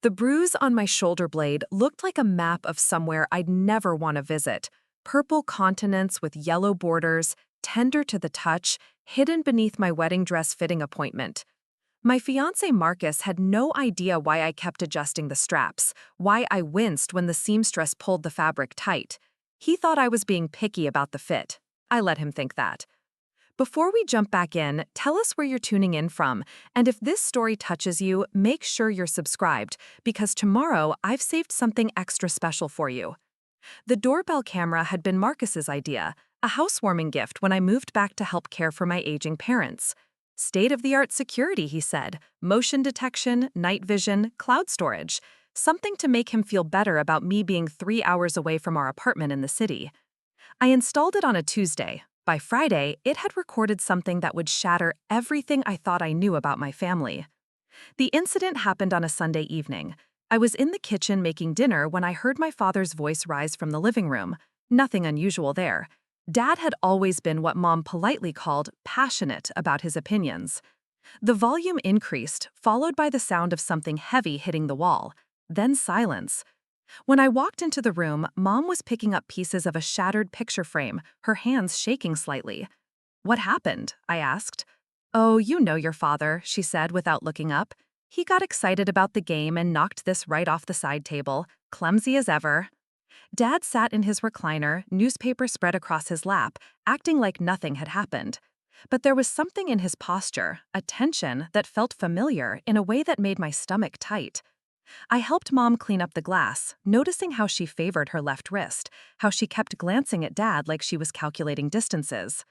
The bruise on my shoulder blade looked like a map of somewhere I'd never want to visit. Purple continents with yellow borders, tender to the touch, hidden beneath my wedding dress fitting appointment. My fiancé Marcus had no idea why I kept adjusting the straps, why I winced when the seamstress pulled the fabric tight. He thought I was being picky about the fit. I let him think that. Before we jump back in, tell us where you're tuning in from, and if this story touches you, make sure you're subscribed, because tomorrow I've saved something extra special for you. The doorbell camera had been Marcus's idea, a housewarming gift when I moved back to help care for my aging parents. State-of-the-art security, he said, motion detection, night vision, cloud storage, something to make him feel better about me being 3 hours away from our apartment in the city. I installed it on a Tuesday. By Friday, it had recorded something that would shatter everything I thought I knew about my family. The incident happened on a Sunday evening. I was in the kitchen making dinner when I heard my father's voice rise from the living room. Nothing unusual there. Dad had always been what Mom politely called passionate about his opinions. The volume increased, followed by the sound of something heavy hitting the wall. Then silence. When I walked into the room, Mom was picking up pieces of a shattered picture frame, her hands shaking slightly. "What happened?" I asked. "Oh, you know your father," she said without looking up. "He got excited about the game and knocked this right off the side table, clumsy as ever." Dad sat in his recliner, newspaper spread across his lap, acting like nothing had happened. But there was something in his posture, a tension that felt familiar in a way that made my stomach tight. I helped Mom clean up the glass, noticing how she favored her left wrist, how she kept glancing at Dad like she was calculating distances.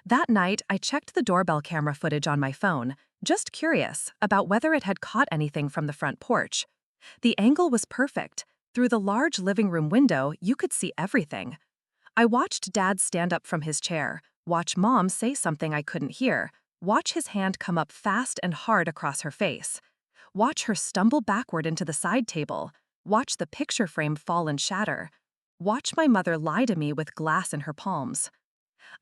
That night, I checked the doorbell camera footage on my phone, just curious about whether it had caught anything from the front porch. The angle was perfect. Through the large living room window, you could see everything. I watched Dad stand up from his chair, watch Mom say something I couldn't hear, watch his hand come up fast and hard across her face. Watch her stumble backward into the side table. Watch the picture frame fall and shatter. Watch my mother lie to me with glass in her palms.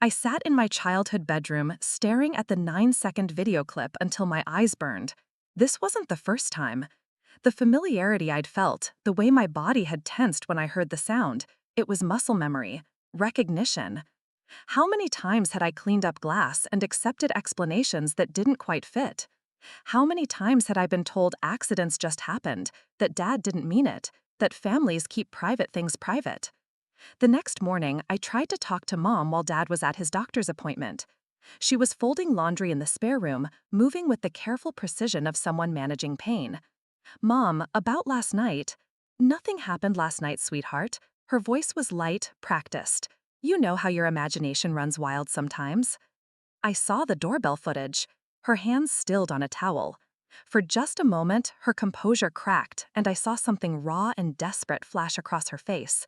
I sat in my childhood bedroom staring at the 9-second video clip until my eyes burned. This wasn't the first time. The familiarity I'd felt, the way my body had tensed when I heard the sound, it was muscle memory, recognition. How many times had I cleaned up glass and accepted explanations that didn't quite fit? How many times had I been told accidents just happened, that Dad didn't mean it, that families keep private things private? The next morning, I tried to talk to Mom while Dad was at his doctor's appointment. She was folding laundry in the spare room, moving with the careful precision of someone managing pain. "Mom, about last night." "Nothing happened last night, sweetheart." Her voice was light, practiced. "You know how your imagination runs wild sometimes." I saw the doorbell footage. Her hands stilled on a towel. For just a moment, her composure cracked, and I saw something raw and desperate flash across her face.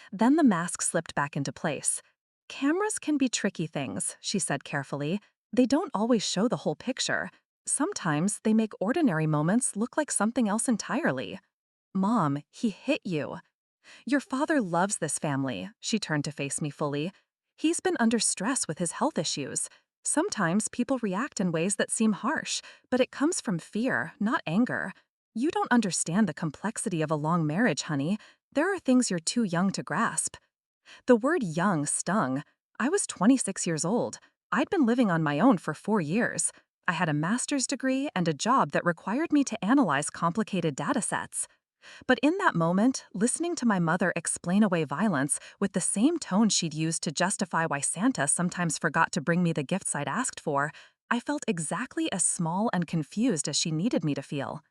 Then the mask slipped back into place. "Cameras can be tricky things," she said carefully. "They don't always show the whole picture. Sometimes they make ordinary moments look like something else entirely." "Mom, he hit you." "Your father loves this family." She turned to face me fully. "He's been under stress with his health issues. Sometimes people react in ways that seem harsh, but it comes from fear, not anger. You don't understand the complexity of a long marriage, honey. There are things you're too young to grasp." The word young stung. I was 26 years old. I'd been living on my own for 4 years. I had a master's degree and a job that required me to analyze complicated data sets. But in that moment, listening to my mother explain away violence with the same tone she'd used to justify why Santa sometimes forgot to bring me the gifts I'd asked for, I felt exactly as small and confused as she needed me to feel.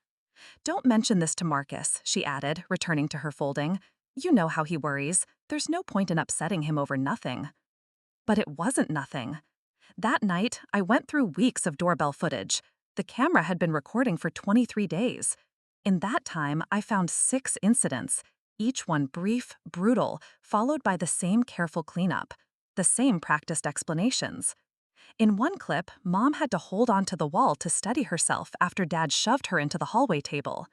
"Don't mention this to Marcus," she added, returning to her folding. "You know how he worries. There's no point in upsetting him over nothing." But it wasn't nothing. That night, I went through weeks of doorbell footage. The camera had been recording for 23 days. In that time, I found 6 incidents, each one brief, brutal, followed by the same careful cleanup, the same practiced explanations. In one clip, Mom had to hold onto the wall to steady herself after Dad shoved her into the hallway table.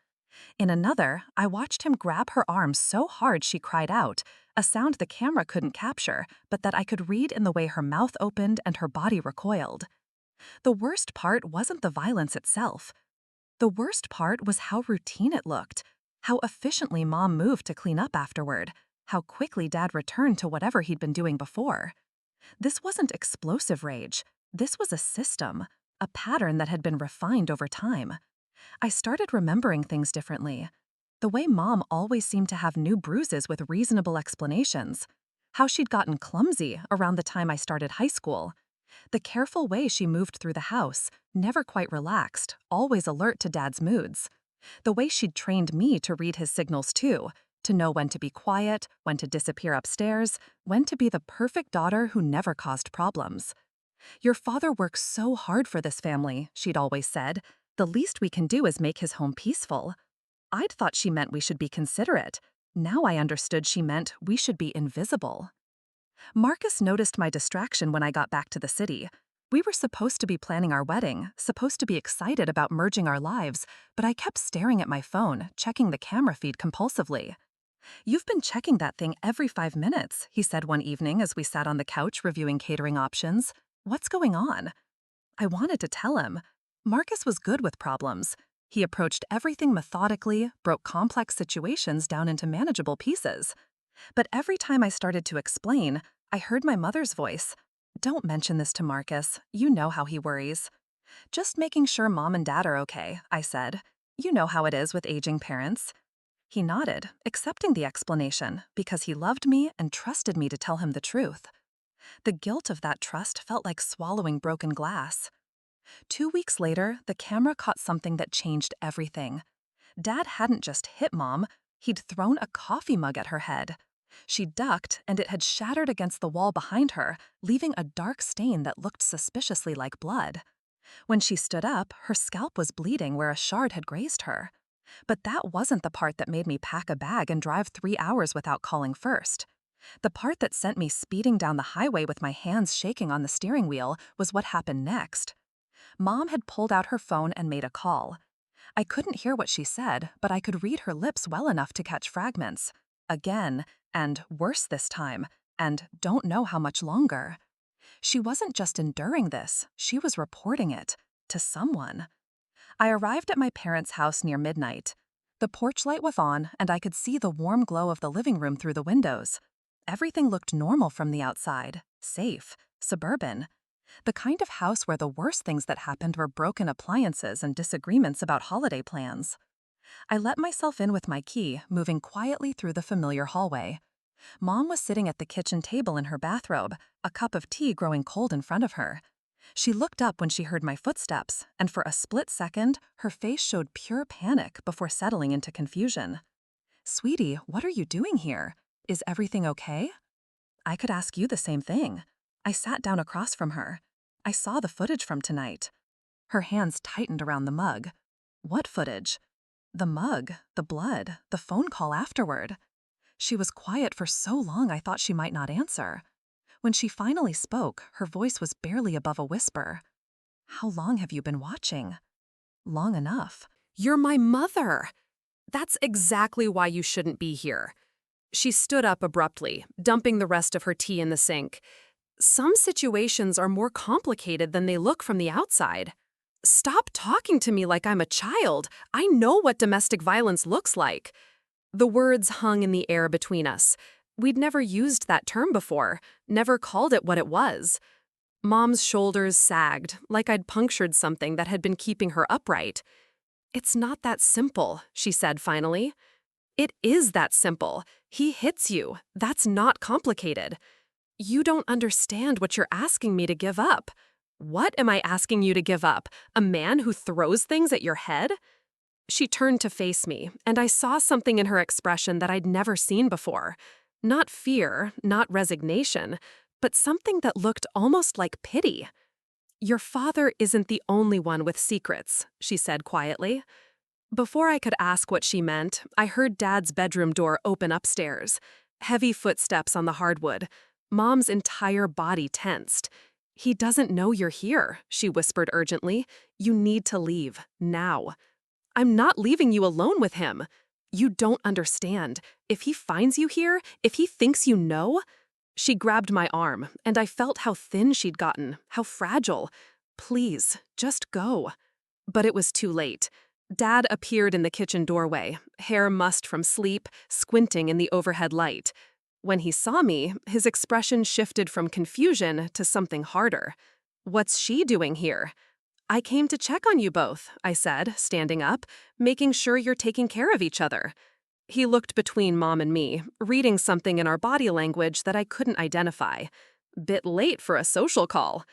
In another, I watched him grab her arm so hard she cried out, a sound the camera couldn't capture, but that I could read in the way her mouth opened and her body recoiled. The worst part wasn't the violence itself. The worst part was how routine it looked, how efficiently Mom moved to clean up afterward, how quickly Dad returned to whatever he'd been doing before. This wasn't explosive rage. This was a system, a pattern that had been refined over time. I started remembering things differently. The way Mom always seemed to have new bruises with reasonable explanations. How she'd gotten clumsy around the time I started high school. The careful way she moved through the house, never quite relaxed, always alert to Dad's moods. The way she'd trained me to read his signals too, to know when to be quiet, when to disappear upstairs, when to be the perfect daughter who never caused problems. "Your father works so hard for this family," she'd always said. "The least we can do is make his home peaceful." I'd thought she meant we should be considerate. Now I understood she meant we should be invisible. Marcus noticed my distraction when I got back to the city. We were supposed to be planning our wedding, supposed to be excited about merging our lives, but I kept staring at my phone, checking the camera feed compulsively. "You've been checking that thing every 5 minutes," he said one evening as we sat on the couch reviewing catering options. "What's going on?" I wanted to tell him. Marcus was good with problems. He approached everything methodically, broke complex situations down into manageable pieces. But every time I started to explain, I heard my mother's voice. "Don't mention this to Marcus. You know how he worries." "Just making sure Mom and Dad are okay," I said. "You know how it is with aging parents." He nodded, accepting the explanation, because he loved me and trusted me to tell him the truth. The guilt of that trust felt like swallowing broken glass. 2 weeks later, the camera caught something that changed everything. Dad hadn't just hit Mom, he'd thrown a coffee mug at her head. She ducked, and it had shattered against the wall behind her, leaving a dark stain that looked suspiciously like blood. When she stood up, her scalp was bleeding where a shard had grazed her. But that wasn't the part that made me pack a bag and drive 3 hours without calling first. The part that sent me speeding down the highway with my hands shaking on the steering wheel was what happened next. Mom had pulled out her phone and made a call. I couldn't hear what she said, but I could read her lips well enough to catch fragments. "Again," and "worse this time," and "don't know how much longer." She wasn't just enduring this, she was reporting it. To someone. I arrived at my parents' house near midnight. The porch light was on, and I could see the warm glow of the living room through the windows. Everything looked normal from the outside, safe, suburban. The kind of house where the worst things that happened were broken appliances and disagreements about holiday plans. I let myself in with my key, moving quietly through the familiar hallway. Mom was sitting at the kitchen table in her bathrobe, a cup of tea growing cold in front of her. She looked up when she heard my footsteps, and for a split second, her face showed pure panic before settling into confusion. "Sweetie, what are you doing here? Is everything okay?" I could ask you the same thing. I sat down across from her. "I saw the footage from tonight." Her hands tightened around the mug. "What footage?" "The mug, the blood, the phone call afterward." She was quiet for so long I thought she might not answer. When she finally spoke, her voice was barely above a whisper. "How long have you been watching?" "Long enough." You're my mother. That's exactly why you shouldn't be here. She stood up abruptly, dumping the rest of her tea in the sink. Some situations are more complicated than they look from the outside. Stop talking to me like I'm a child. I know what domestic violence looks like. The words hung in the air between us. We'd never used that term before, never called it what it was. Mom's shoulders sagged, like I'd punctured something that had been keeping her upright. "It's not that simple," she said finally. "It is that simple. He hits you. That's not complicated. You don't understand what you're asking me to give up." "What am I asking you to give up? A man who throws things at your head?" She turned to face me, and I saw something in her expression that I'd never seen before. Not fear, not resignation, but something that looked almost like pity. "Your father isn't the only one with secrets," she said quietly. Before I could ask what she meant, I heard Dad's bedroom door open upstairs. Heavy footsteps on the hardwood. Mom's entire body tensed. "He doesn't know you're here," she whispered urgently. "You need to leave, now." "I'm not leaving you alone with him." "You don't understand. If he finds you here, if he thinks you know—" She grabbed my arm, and I felt how thin she'd gotten, how fragile. "Please, just go." But it was too late. Dad appeared in the kitchen doorway, hair mussed from sleep, squinting in the overhead light. When he saw me, his expression shifted from confusion to something harder. "What's she doing here?" "I came to check on you both," I said, standing up, "making sure you're taking care of each other." He looked between Mom and me, reading something in our body language that I couldn't identify. Bit late for a social call.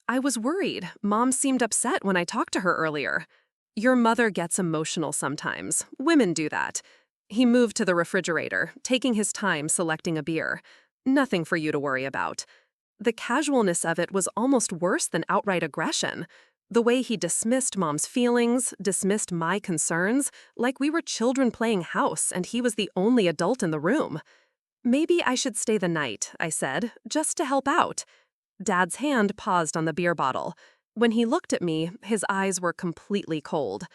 I was worried. Mom seemed upset when I talked to her earlier. "Your mother gets emotional sometimes. Women do that." He moved to the refrigerator, taking his time selecting a beer. "Nothing for you to worry about." The casualness of it was almost worse than outright aggression. The way he dismissed Mom's feelings, dismissed my concerns, like we were children playing house and he was the only adult in the room. "Maybe I should stay the night," I said, "just to help out." Dad's hand paused on the beer bottle. When he looked at me, his eyes were completely cold.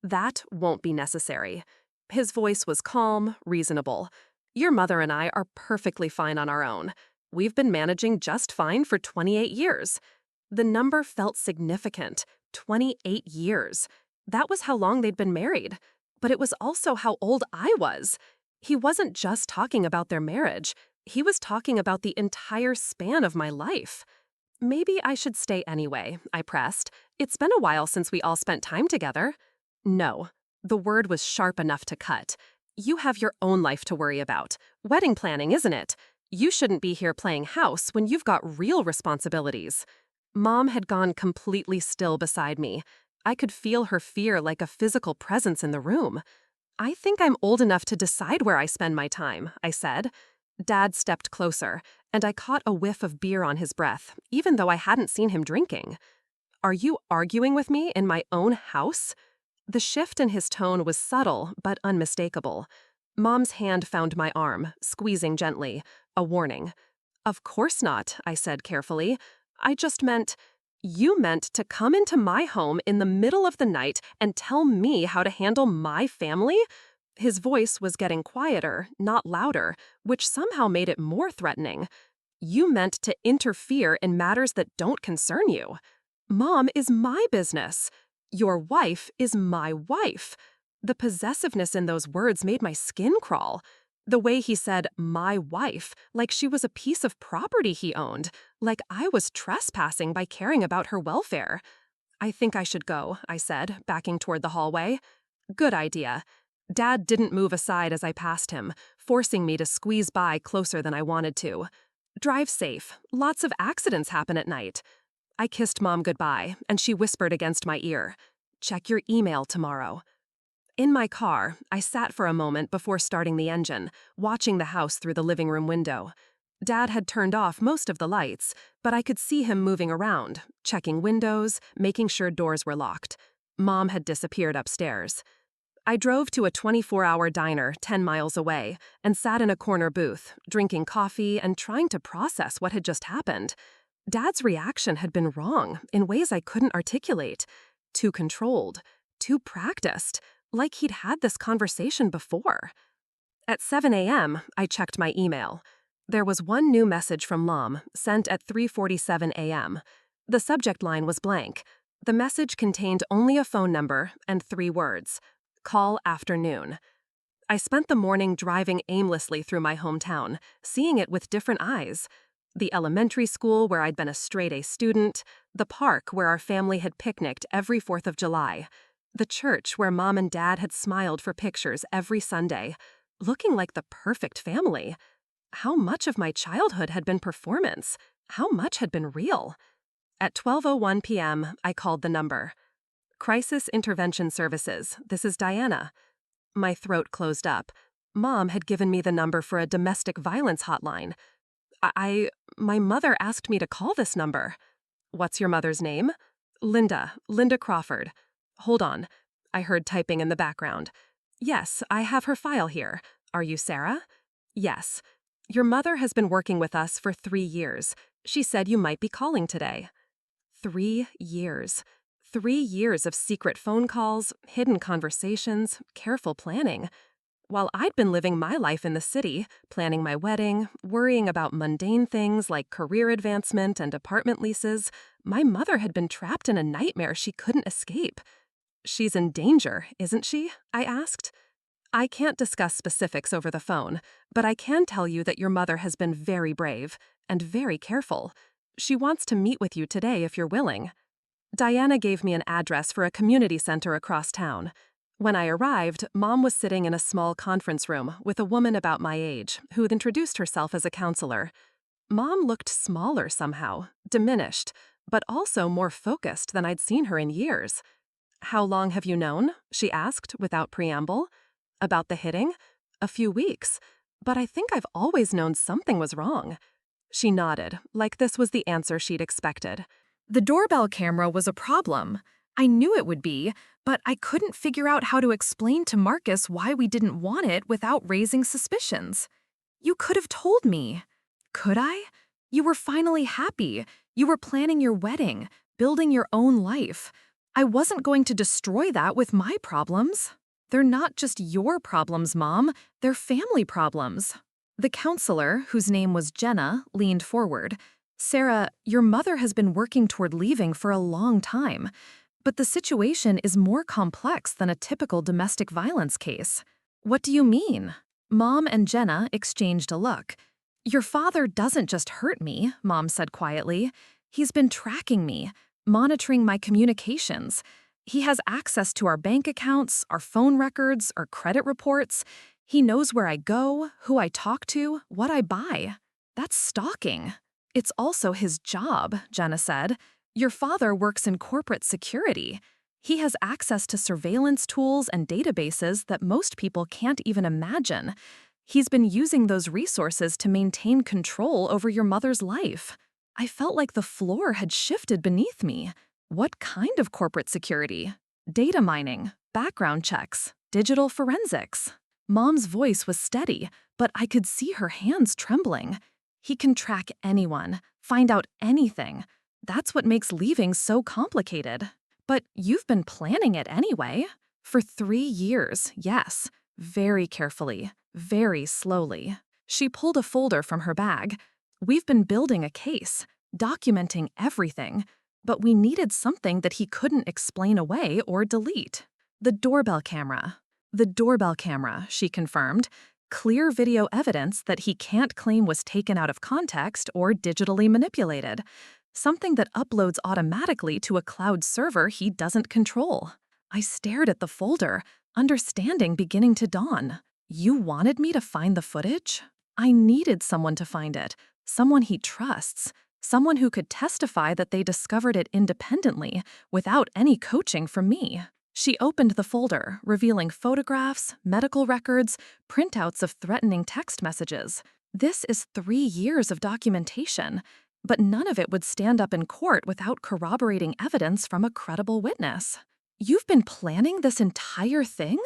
"That won't be necessary." His voice was calm, reasonable. "Your mother and I are perfectly fine on our own. We've been managing just fine for 28 years. The number felt significant. 28 years. That was how long they'd been married. But it was also how old I was. He wasn't just talking about their marriage. He was talking about the entire span of my life. "Maybe I should stay anyway," I pressed. "It's been a while since we all spent time together." "No." The word was sharp enough to cut. "You have your own life to worry about. Wedding planning, isn't it? You shouldn't be here playing house when you've got real responsibilities." Mom had gone completely still beside me. I could feel her fear like a physical presence in the room. "I think I'm old enough to decide where I spend my time," I said. Dad stepped closer, and I caught a whiff of beer on his breath, even though I hadn't seen him drinking. "Are you arguing with me in my own house?" The shift in his tone was subtle but unmistakable. Mom's hand found my arm, squeezing gently, a warning. "Of course not," I said carefully. "I just meant—" "You meant to come into my home in the middle of the night and tell me how to handle my family?" His voice was getting quieter, not louder, which somehow made it more threatening. "You meant to interfere in matters that don't concern you. Mom is my business. Your wife is my wife." The possessiveness in those words made my skin crawl. The way he said, "my wife," like she was a piece of property he owned, like I was trespassing by caring about her welfare. "I think I should go," I said, backing toward the hallway. "Good idea." Dad didn't move aside as I passed him, forcing me to squeeze by closer than I wanted to. "Drive safe. Lots of accidents happen at night." I kissed Mom goodbye, and she whispered against my ear, "Check your email tomorrow." In my car, I sat for a moment before starting the engine, watching the house through the living room window. Dad had turned off most of the lights, but I could see him moving around, checking windows, making sure doors were locked. Mom had disappeared upstairs. I drove to a 24-hour diner 10 miles away and sat in a corner booth, drinking coffee and trying to process what had just happened. Dad's reaction had been wrong in ways I couldn't articulate. Too controlled, too practiced, like he'd had this conversation before. At 7 a.m., I checked my email. There was one new message from Mom, sent at 3:47 a.m. The subject line was blank. The message contained only a phone number and 3 words: "Call afternoon." I spent the morning driving aimlessly through my hometown, seeing it with different eyes. The elementary school where I'd been a straight-A student, the park where our family had picnicked every 4th of July, the church where Mom and Dad had smiled for pictures every Sunday, looking like the perfect family. How much of my childhood had been performance? How much had been real? At 12:01 p.m., I called the number. "Crisis Intervention Services, this is Diana." My throat closed up. Mom had given me the number for a domestic violence hotline. My mother asked me to call this number. "What's your mother's name?" Linda Crawford." "Hold on." I heard typing in the background. "Yes, I have her file here. Are you Sarah?" "Yes. Your mother has been working with us for 3 years. She said you might be calling today." 3 years. 3 years of secret phone calls, hidden conversations, careful planning. While I'd been living my life in the city, planning my wedding, worrying about mundane things like career advancement and apartment leases, my mother had been trapped in a nightmare she couldn't escape. She's in danger, isn't she? I asked. I can't discuss specifics over the phone, but I can tell you that your mother has been very brave and very careful. She wants to meet with you today if you're willing. Diana gave me an address for a community center across town. When I arrived, Mom was sitting in a small conference room with a woman about my age who'd introduced herself as a counselor. Mom looked smaller somehow, diminished, but also more focused than I'd seen her in years. "How long have you known?" she asked without preamble. "About the hitting?" "A few weeks. But I think I've always known something was wrong." She nodded, like this was the answer she'd expected. The doorbell camera was a problem. I knew it would be, but I couldn't figure out how to explain to Marcus why we didn't want it without raising suspicions. You could have told me. Could I? You were finally happy. You were planning your wedding, building your own life. I wasn't going to destroy that with my problems. They're not just your problems, Mom. They're family problems. The counselor, whose name was Jenna, leaned forward. "Sarah, your mother has been working toward leaving for a long time. But the situation is more complex than a typical domestic violence case." "What do you mean?" Mom and Jenna exchanged a look. "Your father doesn't just hurt me," Mom said quietly. "He's been tracking me, monitoring my communications. He has access to our bank accounts, our phone records, our credit reports. He knows where I go, who I talk to, what I buy. That's stalking." "It's also his job," Jenna said. "Your father works in corporate security. He has access to surveillance tools and databases that most people can't even imagine. He's been using those resources to maintain control over your mother's life." I felt like the floor had shifted beneath me. What kind of corporate security? Data mining, background checks, digital forensics. Mom's voice was steady, but I could see her hands trembling. "He can track anyone, find out anything. That's what makes leaving so complicated." "But you've been planning it anyway." "For 3 years, yes. Very carefully, very slowly." She pulled a folder from her bag. "We've been building a case, documenting everything, but we needed something that he couldn't explain away or delete." "The doorbell camera." "The doorbell camera," she confirmed. "Clear video evidence that he can't claim was taken out of context or digitally manipulated. Something that uploads automatically to a cloud server he doesn't control." I stared at the folder, understanding beginning to dawn. "You wanted me to find the footage?" "I needed someone to find it, someone he trusts, someone who could testify that they discovered it independently without any coaching from me." She opened the folder, revealing photographs, medical records, printouts of threatening text messages. "This is 3 years of documentation, but none of it would stand up in court without corroborating evidence from a credible witness." "You've been planning this entire thing?"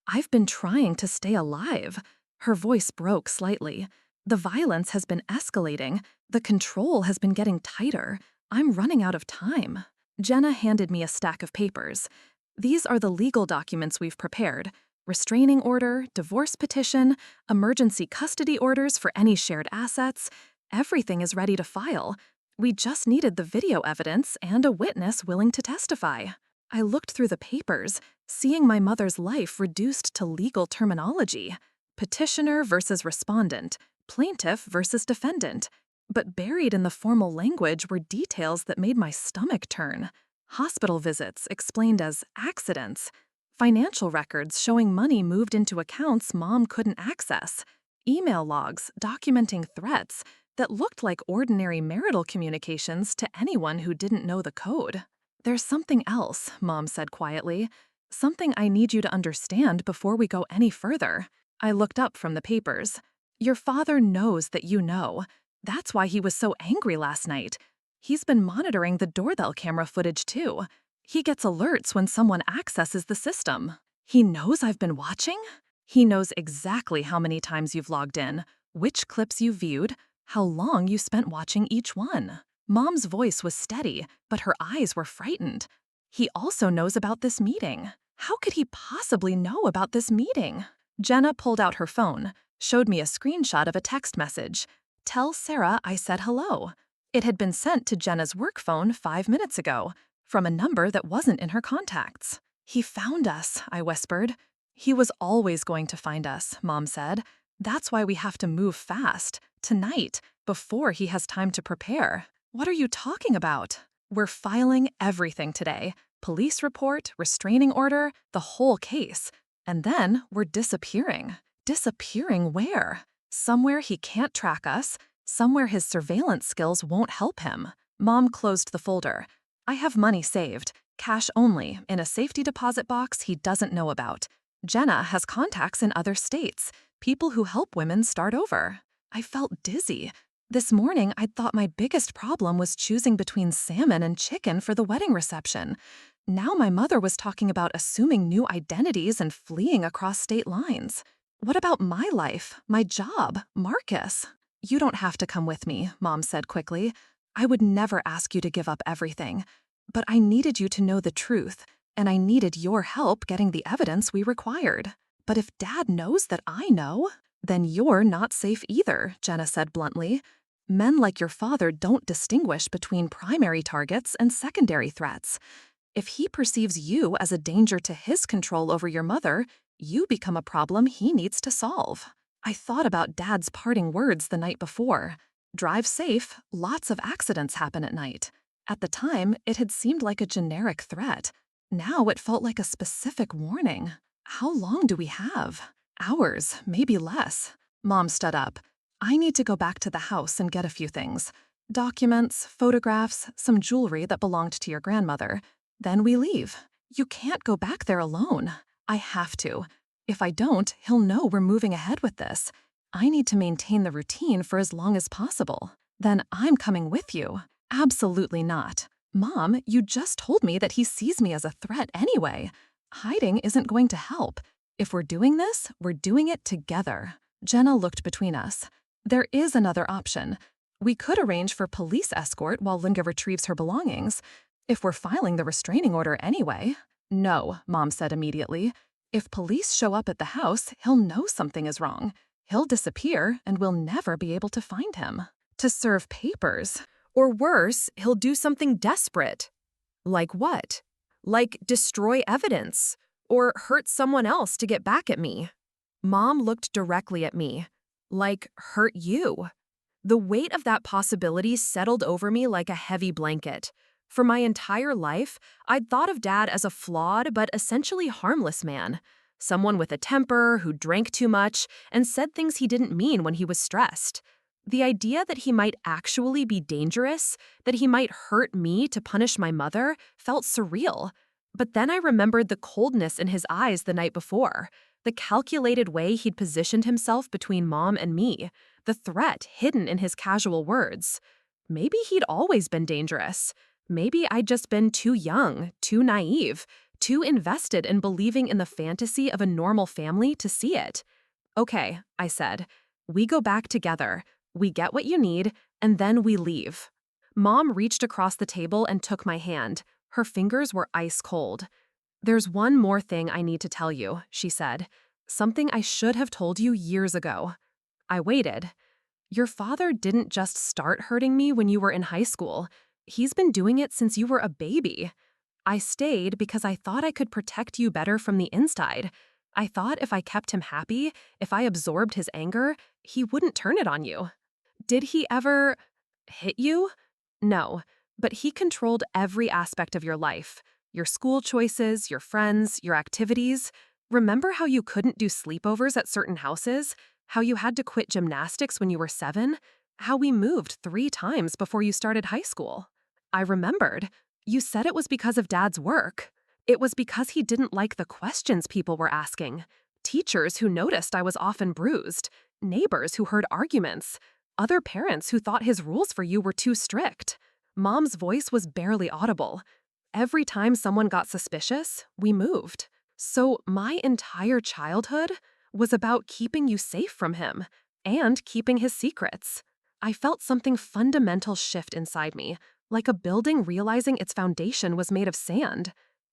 "I've been trying to stay alive." Her voice broke slightly. "The violence has been escalating. The control has been getting tighter. I'm running out of time." Jenna handed me a stack of papers. "These are the legal documents we've prepared: restraining order, divorce petition, emergency custody orders for any shared assets. Everything is ready to file. We just needed the video evidence and a witness willing to testify." I looked through the papers, seeing my mother's life reduced to legal terminology: petitioner versus respondent, plaintiff versus defendant. But buried in the formal language were details that made my stomach turn. Hospital visits explained as accidents, financial records showing money moved into accounts Mom couldn't access, email logs documenting threats that looked like ordinary marital communications to anyone who didn't know the code. "There's something else," Mom said quietly. "Something I need you to understand before we go any further." I looked up from the papers. "Your father knows that you know. That's why he was so angry last night. He's been monitoring the doorbell camera footage too. He gets alerts when someone accesses the system." "He knows I've been watching?" "He knows exactly how many times you've logged in, which clips you viewed, how long you spent watching each one." Mom's voice was steady, but her eyes were frightened. "He also knows about this meeting." "How could he possibly know about this meeting?" Jenna pulled out her phone, showed me a screenshot of a text message. "Tell Sarah I said hello." It had been sent to Jenna's work phone 5 minutes ago, from a number that wasn't in her contacts. He found us, I whispered. He was always going to find us, Mom said. That's why we have to move fast, tonight, before he has time to prepare. What are you talking about? We're filing everything today. Police report, restraining order, the whole case. And then we're disappearing. Disappearing where? Somewhere he can't track us, somewhere his surveillance skills won't help him. Mom closed the folder. I have money saved, cash only, in a safety deposit box he doesn't know about. Jenna has contacts in other states, people who help women start over. I felt dizzy. This morning, I'd thought my biggest problem was choosing between salmon and chicken for the wedding reception. Now my mother was talking about assuming new identities and fleeing across state lines. What about my life, my job, Marcus? You don't have to come with me, Mom said quickly. I would never ask you to give up everything. But I needed you to know the truth, and I needed your help getting the evidence we required. But if Dad knows that I know, then you're not safe either, Jenna said bluntly. Men like your father don't distinguish between primary targets and secondary threats. If he perceives you as a danger to his control over your mother, you become a problem he needs to solve. I thought about Dad's parting words the night before. Drive safe, lots of accidents happen at night. At the time, it had seemed like a generic threat. Now it felt like a specific warning. How long do we have? Hours, maybe less. Mom stood up. I need to go back to the house and get a few things. Documents, photographs, some jewelry that belonged to your grandmother. Then we leave. You can't go back there alone. I have to. If I don't, he'll know we're moving ahead with this. I need to maintain the routine for as long as possible. Then I'm coming with you. Absolutely not. Mom, you just told me that he sees me as a threat anyway. Hiding isn't going to help. If we're doing this, we're doing it together. Jenna looked between us. There is another option. We could arrange for police escort while Linda retrieves her belongings. If we're filing the restraining order anyway. No, Mom said immediately. If police show up at the house, he'll know something is wrong. He'll disappear, and we'll never be able to find him. To serve papers. Or worse, he'll do something desperate. Like what? Like destroy evidence. Or hurt someone else to get back at me. Mom looked directly at me. Like, hurt you. The weight of that possibility settled over me like a heavy blanket. For my entire life, I'd thought of Dad as a flawed but essentially harmless man. Someone with a temper who drank too much and said things he didn't mean when he was stressed. The idea that he might actually be dangerous, that he might hurt me to punish my mother, felt surreal. But then I remembered the coldness in his eyes the night before, the calculated way he'd positioned himself between Mom and me, the threat hidden in his casual words. Maybe he'd always been dangerous. Maybe I'd just been too young, too naive, too invested in believing in the fantasy of a normal family to see it. Okay, I said. We go back together. We get what you need, and then we leave. Mom reached across the table and took my hand. Her fingers were ice cold. There's one more thing I need to tell you, she said. Something I should have told you years ago. I waited. Your father didn't just start hurting me when you were in high school. He's been doing it since you were a baby. I stayed because I thought I could protect you better from the inside. I thought if I kept him happy, if I absorbed his anger, he wouldn't turn it on you. Did he ever hit you? No, but he controlled every aspect of your life. Your school choices, your friends, your activities. Remember how you couldn't do sleepovers at certain houses? How you had to quit gymnastics when you were 7? How we moved 3 times before you started high school? I remembered. You said it was because of Dad's work. It was because he didn't like the questions people were asking. Teachers who noticed I was often bruised. Neighbors who heard arguments. Other parents who thought his rules for you were too strict. Mom's voice was barely audible. Every time someone got suspicious, we moved. So my entire childhood was about keeping you safe from him and keeping his secrets. I felt something fundamental shift inside me, like a building realizing its foundation was made of sand.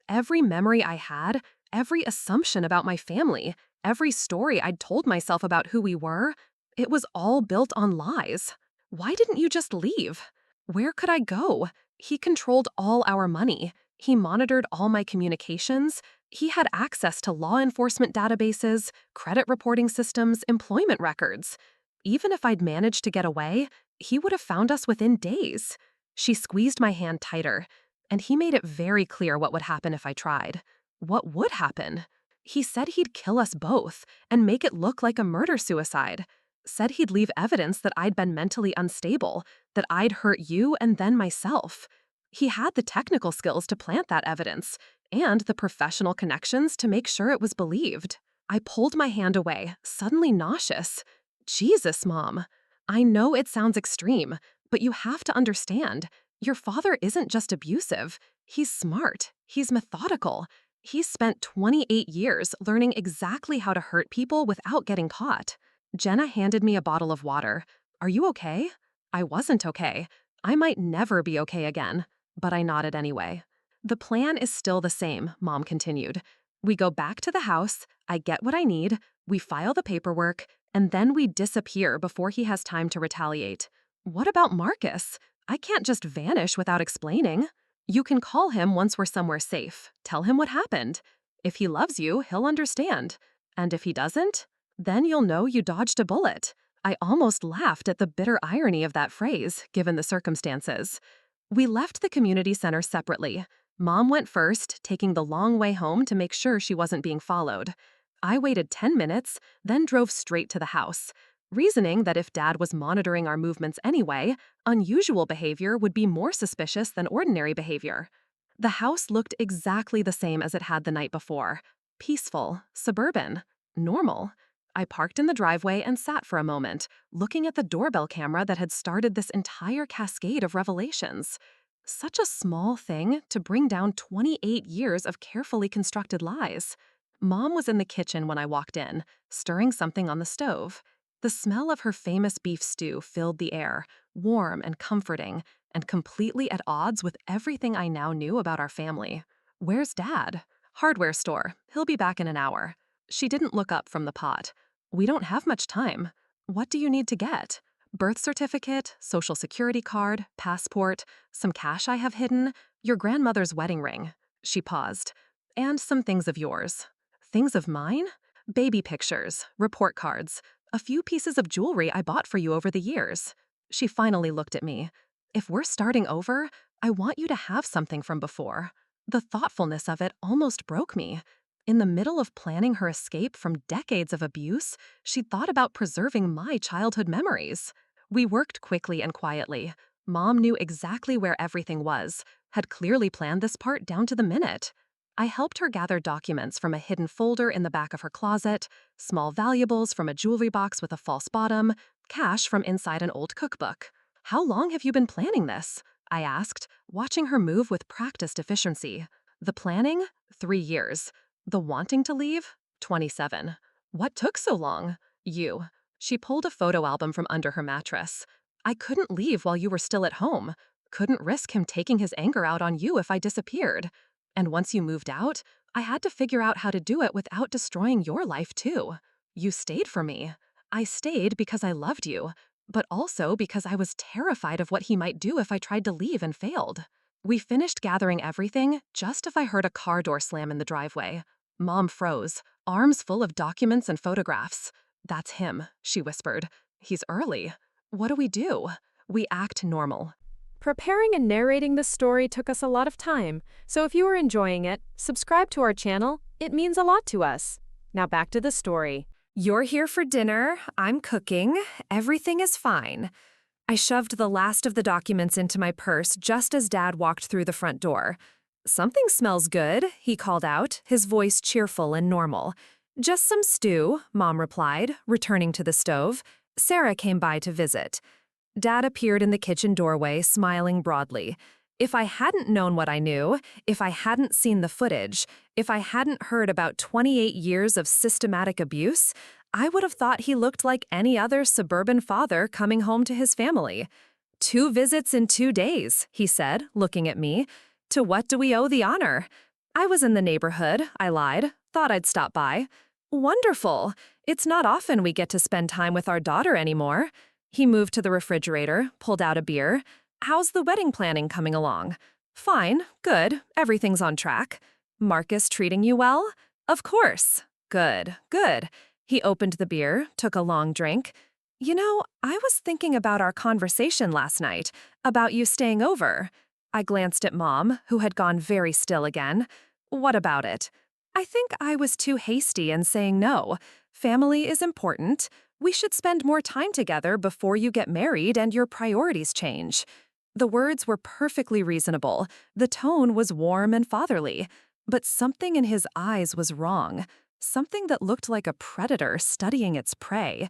Every memory I had, every assumption about my family, every story I'd told myself about who we were, it was all built on lies. Why didn't you just leave? Where could I go? He controlled all our money. He monitored all my communications. He had access to law enforcement databases, credit reporting systems, employment records. Even if I'd managed to get away, he would have found us within days. She squeezed my hand tighter, and he made it very clear what would happen if I tried. What would happen? He said he'd kill us both and make it look like a murder-suicide. Said he'd leave evidence that I'd been mentally unstable, that I'd hurt you and then myself. He had the technical skills to plant that evidence and the professional connections to make sure it was believed. I pulled my hand away, suddenly nauseous. Jesus, Mom. I know it sounds extreme, but you have to understand. Your father isn't just abusive. He's smart. He's methodical. He's spent 28 years learning exactly how to hurt people without getting caught. Jenna handed me a bottle of water. Are you okay? I wasn't okay. I might never be okay again, but I nodded anyway. The plan is still the same, Mom continued. We go back to the house, I get what I need, we file the paperwork, and then we disappear before he has time to retaliate. What about Marcus? I can't just vanish without explaining. You can call him once we're somewhere safe. Tell him what happened. If he loves you, he'll understand. And if he doesn't, then you'll know you dodged a bullet. I almost laughed at the bitter irony of that phrase, given the circumstances. We left the community center separately. Mom went first, taking the long way home to make sure she wasn't being followed. I waited 10 minutes, then drove straight to the house, reasoning that if Dad was monitoring our movements anyway, unusual behavior would be more suspicious than ordinary behavior. The house looked exactly the same as it had the night before. Peaceful, suburban, normal. I parked in the driveway and sat for a moment, looking at the doorbell camera that had started this entire cascade of revelations. Such a small thing to bring down 28 years of carefully constructed lies. Mom was in the kitchen when I walked in, stirring something on the stove. The smell of her famous beef stew filled the air, warm and comforting, and completely at odds with everything I now knew about our family. Where's Dad? Hardware store. He'll be back in an hour. She didn't look up from the pot. We don't have much time. What do you need to get? Birth certificate, social security card, passport, some cash I have hidden, your grandmother's wedding ring. She paused. And some things of yours. Things of mine? Baby pictures, report cards, a few pieces of jewelry I bought for you over the years. She finally looked at me. If we're starting over, I want you to have something from before. The thoughtfulness of it almost broke me. In the middle of planning her escape from decades of abuse, she'd thought about preserving my childhood memories. We worked quickly and quietly. Mom knew exactly where everything was, had clearly planned this part down to the minute. I helped her gather documents from a hidden folder in the back of her closet, small valuables from a jewelry box with a false bottom, cash from inside an old cookbook. How long have you been planning this? I asked, watching her move with practiced efficiency. The planning? 3 years. The wanting to leave? 27. What took so long? You. She pulled a photo album from under her mattress. I couldn't leave while you were still at home. Couldn't risk him taking his anger out on you if I disappeared. And once you moved out, I had to figure out how to do it without destroying your life too. You stayed for me. I stayed because I loved you, but also because I was terrified of what he might do if I tried to leave and failed. We finished gathering everything just as I heard a car door slam in the driveway. Mom froze, arms full of documents and photographs. That's him, she whispered. He's early. What do we do? We act normal. Preparing and narrating this story took us a lot of time, so if you are enjoying it, subscribe to our channel. It means a lot to us. Now back to the story. You're here for dinner, I'm cooking, everything is fine. I shoved the last of the documents into my purse just as Dad walked through the front door. Something smells good, he called out, his voice cheerful and normal. Just some stew, Mom replied, returning to the stove. Sarah came by to visit. Dad appeared in the kitchen doorway, smiling broadly. If I hadn't known what I knew, if I hadn't seen the footage, if I hadn't heard about 28 years of systematic abuse, I would have thought he looked like any other suburban father coming home to his family. 2 visits in 2 days, he said, looking at me. To what do we owe the honor? I was in the neighborhood, I lied, thought I'd stop by. Wonderful. It's not often we get to spend time with our daughter anymore. He moved to the refrigerator, pulled out a beer. How's the wedding planning coming along? Fine, good, everything's on track. Marcus treating you well? Of course. Good, good. He opened the beer, took a long drink. I was thinking about our conversation last night, about you staying over. I glanced at Mom, who had gone very still again. What about it? I think I was too hasty in saying no. Family is important. We should spend more time together before you get married and your priorities change. The words were perfectly reasonable. The tone was warm and fatherly. But something in his eyes was wrong. Something that looked like a predator studying its prey.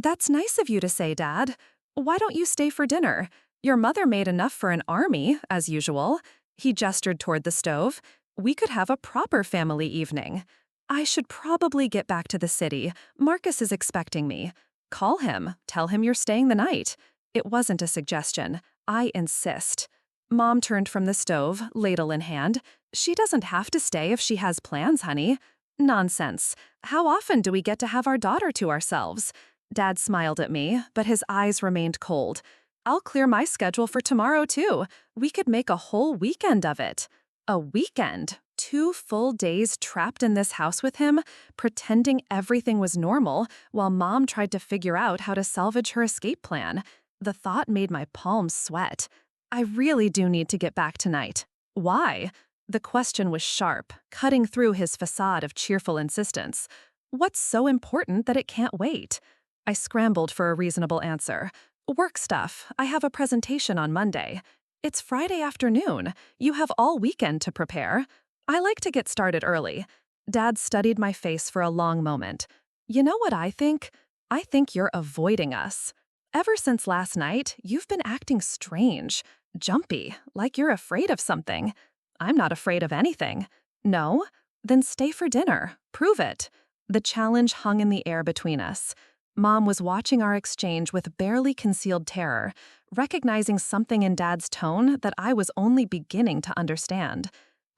That's nice of you to say, Dad. Why don't you stay for dinner? Your mother made enough for an army, as usual. He gestured toward the stove. We could have a proper family evening. I should probably get back to the city. Marcus is expecting me. Call him. Tell him you're staying the night. It wasn't a suggestion. I insist. Mom turned from the stove, ladle in hand. She doesn't have to stay if she has plans, honey. Nonsense. How often do we get to have our daughter to ourselves? Dad smiled at me, but his eyes remained cold. I'll clear my schedule for tomorrow, too. We could make a whole weekend of it. A weekend? 2 full days trapped in this house with him, pretending everything was normal, while Mom tried to figure out how to salvage her escape plan. The thought made my palms sweat. I really do need to get back tonight. Why? The question was sharp, cutting through his facade of cheerful insistence. What's so important that it can't wait? I scrambled for a reasonable answer. Work stuff. I have a presentation on Monday. It's Friday afternoon. You have all weekend to prepare. I like to get started early. Dad studied my face for a long moment. You know what I think? I think you're avoiding us. Ever since last night, you've been acting strange, jumpy, like you're afraid of something. I'm not afraid of anything. No? Then stay for dinner. Prove it. The challenge hung in the air between us. Mom was watching our exchange with barely concealed terror, recognizing something in Dad's tone that I was only beginning to understand.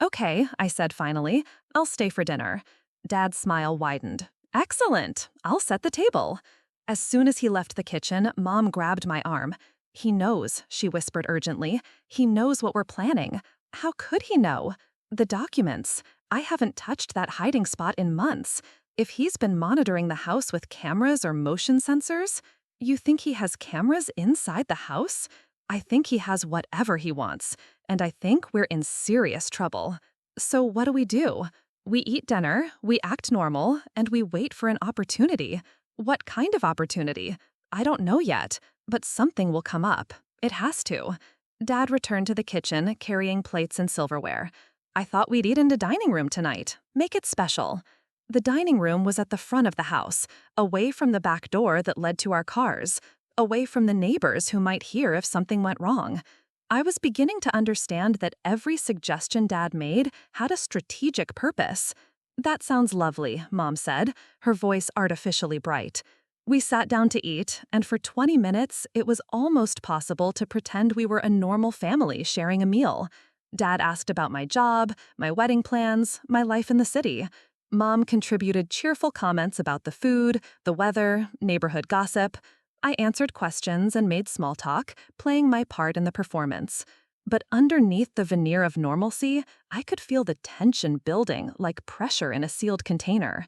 Okay, I said finally, I'll stay for dinner. Dad's smile widened. Excellent, I'll set the table. As soon as he left the kitchen, Mom grabbed my arm. He knows, she whispered urgently. He knows what we're planning. How could he know? The documents. I haven't touched that hiding spot in months. If he's been monitoring the house with cameras or motion sensors, you think he has cameras inside the house? I think he has whatever he wants, and I think we're in serious trouble. So what do? We eat dinner, we act normal, and we wait for an opportunity. What kind of opportunity? I don't know yet, but something will come up. It has to. Dad returned to the kitchen, carrying plates and silverware. I thought we'd eat in the dining room tonight. Make it special. The dining room was at the front of the house, away from the back door that led to our cars, away from the neighbors who might hear if something went wrong. I was beginning to understand that every suggestion Dad made had a strategic purpose. That sounds lovely, Mom said, her voice artificially bright. We sat down to eat, and for 20 minutes, it was almost possible to pretend we were a normal family sharing a meal. Dad asked about my job, my wedding plans, my life in the city. Mom contributed cheerful comments about the food, the weather, neighborhood gossip. I answered questions and made small talk, playing my part in the performance. But underneath the veneer of normalcy, I could feel the tension building like pressure in a sealed container.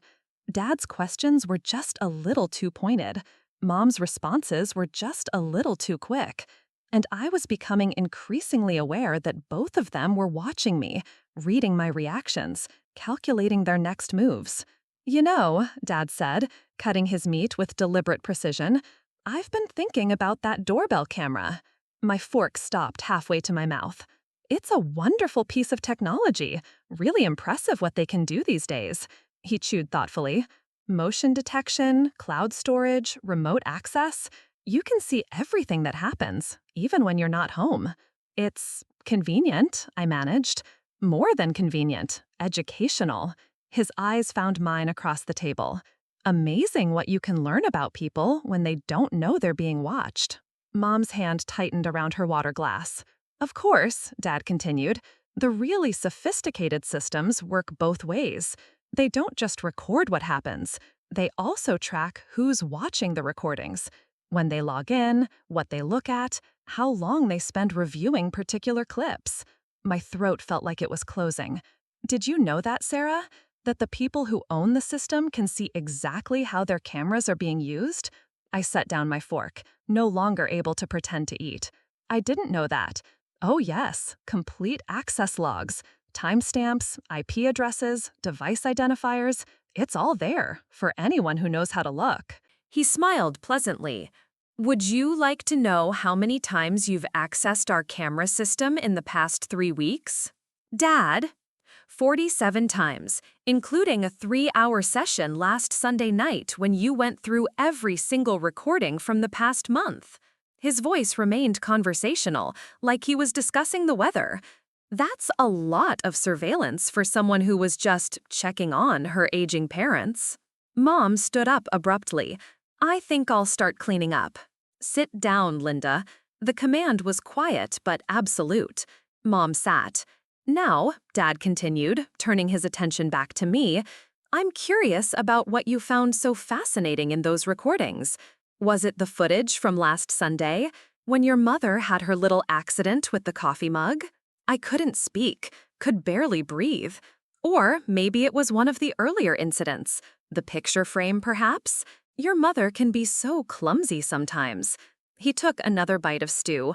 Dad's questions were just a little too pointed. Mom's responses were just a little too quick. And I was becoming increasingly aware that both of them were watching me, reading my reactions, calculating their next moves. You know, Dad said, cutting his meat with deliberate precision, I've been thinking about that doorbell camera. My fork stopped halfway to my mouth. It's a wonderful piece of technology. Really impressive what they can do these days. He chewed thoughtfully. Motion detection, cloud storage, remote access. You can see everything that happens, even when you're not home. It's convenient, I managed. More than convenient, educational. His eyes found mine across the table. Amazing what you can learn about people when they don't know they're being watched. Mom's hand tightened around her water glass. Of course, Dad continued, the really sophisticated systems work both ways. They don't just record what happens. They also track who's watching the recordings. When they log in, what they look at, how long they spend reviewing particular clips. My throat felt like it was closing. Did you know that, Sarah? That the people who own the system can see exactly how their cameras are being used? I set down my fork, no longer able to pretend to eat. I didn't know that. Oh yes, complete access logs, timestamps, IP addresses, device identifiers. It's all there, for anyone who knows how to look. He smiled pleasantly. Would you like to know how many times you've accessed our camera system in the past 3 weeks? Dad? 47 times, including a 3-hour session last Sunday night when you went through every single recording from the past month. His voice remained conversational, like he was discussing the weather. That's a lot of surveillance for someone who was just checking on her aging parents. Mom stood up abruptly. I think I'll start cleaning up. Sit down, Linda. The command was quiet but absolute. Mom sat. Now, Dad continued, turning his attention back to me, I'm curious about what you found so fascinating in those recordings. Was it the footage from last Sunday, when your mother had her little accident with the coffee mug? I couldn't speak, could barely breathe. Or maybe it was one of the earlier incidents, the picture frame perhaps? Your mother can be so clumsy sometimes. He took another bite of stew.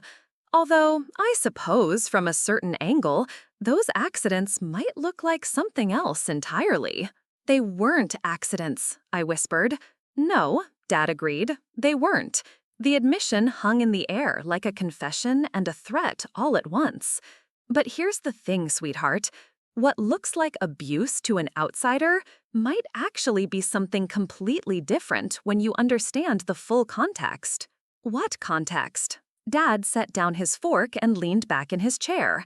Although, I suppose from a certain angle, those accidents might look like something else entirely. They weren't accidents, I whispered. No, Dad agreed. They weren't. The admission hung in the air like a confession and a threat all at once. But here's the thing, sweetheart. What looks like abuse to an outsider might actually be something completely different when you understand the full context. What context? Dad set down his fork and leaned back in his chair.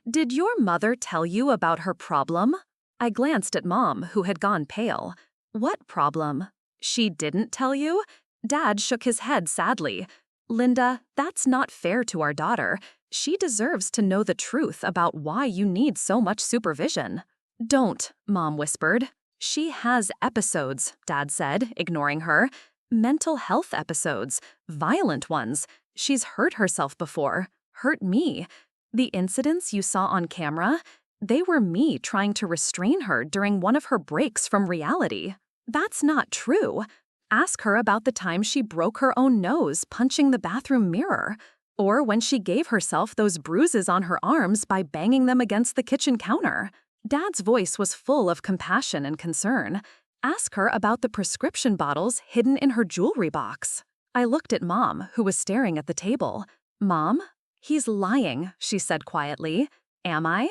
Did your mother tell you about her problem? I glanced at Mom, who had gone pale. What problem? She didn't tell you? Dad shook his head sadly. Linda, that's not fair to our daughter. She deserves to know the truth about why you need so much supervision. Don't, Mom whispered. She has episodes, Dad said, ignoring her. Mental health episodes, violent ones. She's hurt herself before, hurt me. The incidents you saw on camera, they were me trying to restrain her during one of her breaks from reality. That's not true. Ask her about the time she broke her own nose punching the bathroom mirror, or when she gave herself those bruises on her arms by banging them against the kitchen counter. Dad's voice was full of compassion and concern. Ask her about the prescription bottles hidden in her jewelry box. I looked at Mom, who was staring at the table. Mom? He's lying, she said quietly. Am I?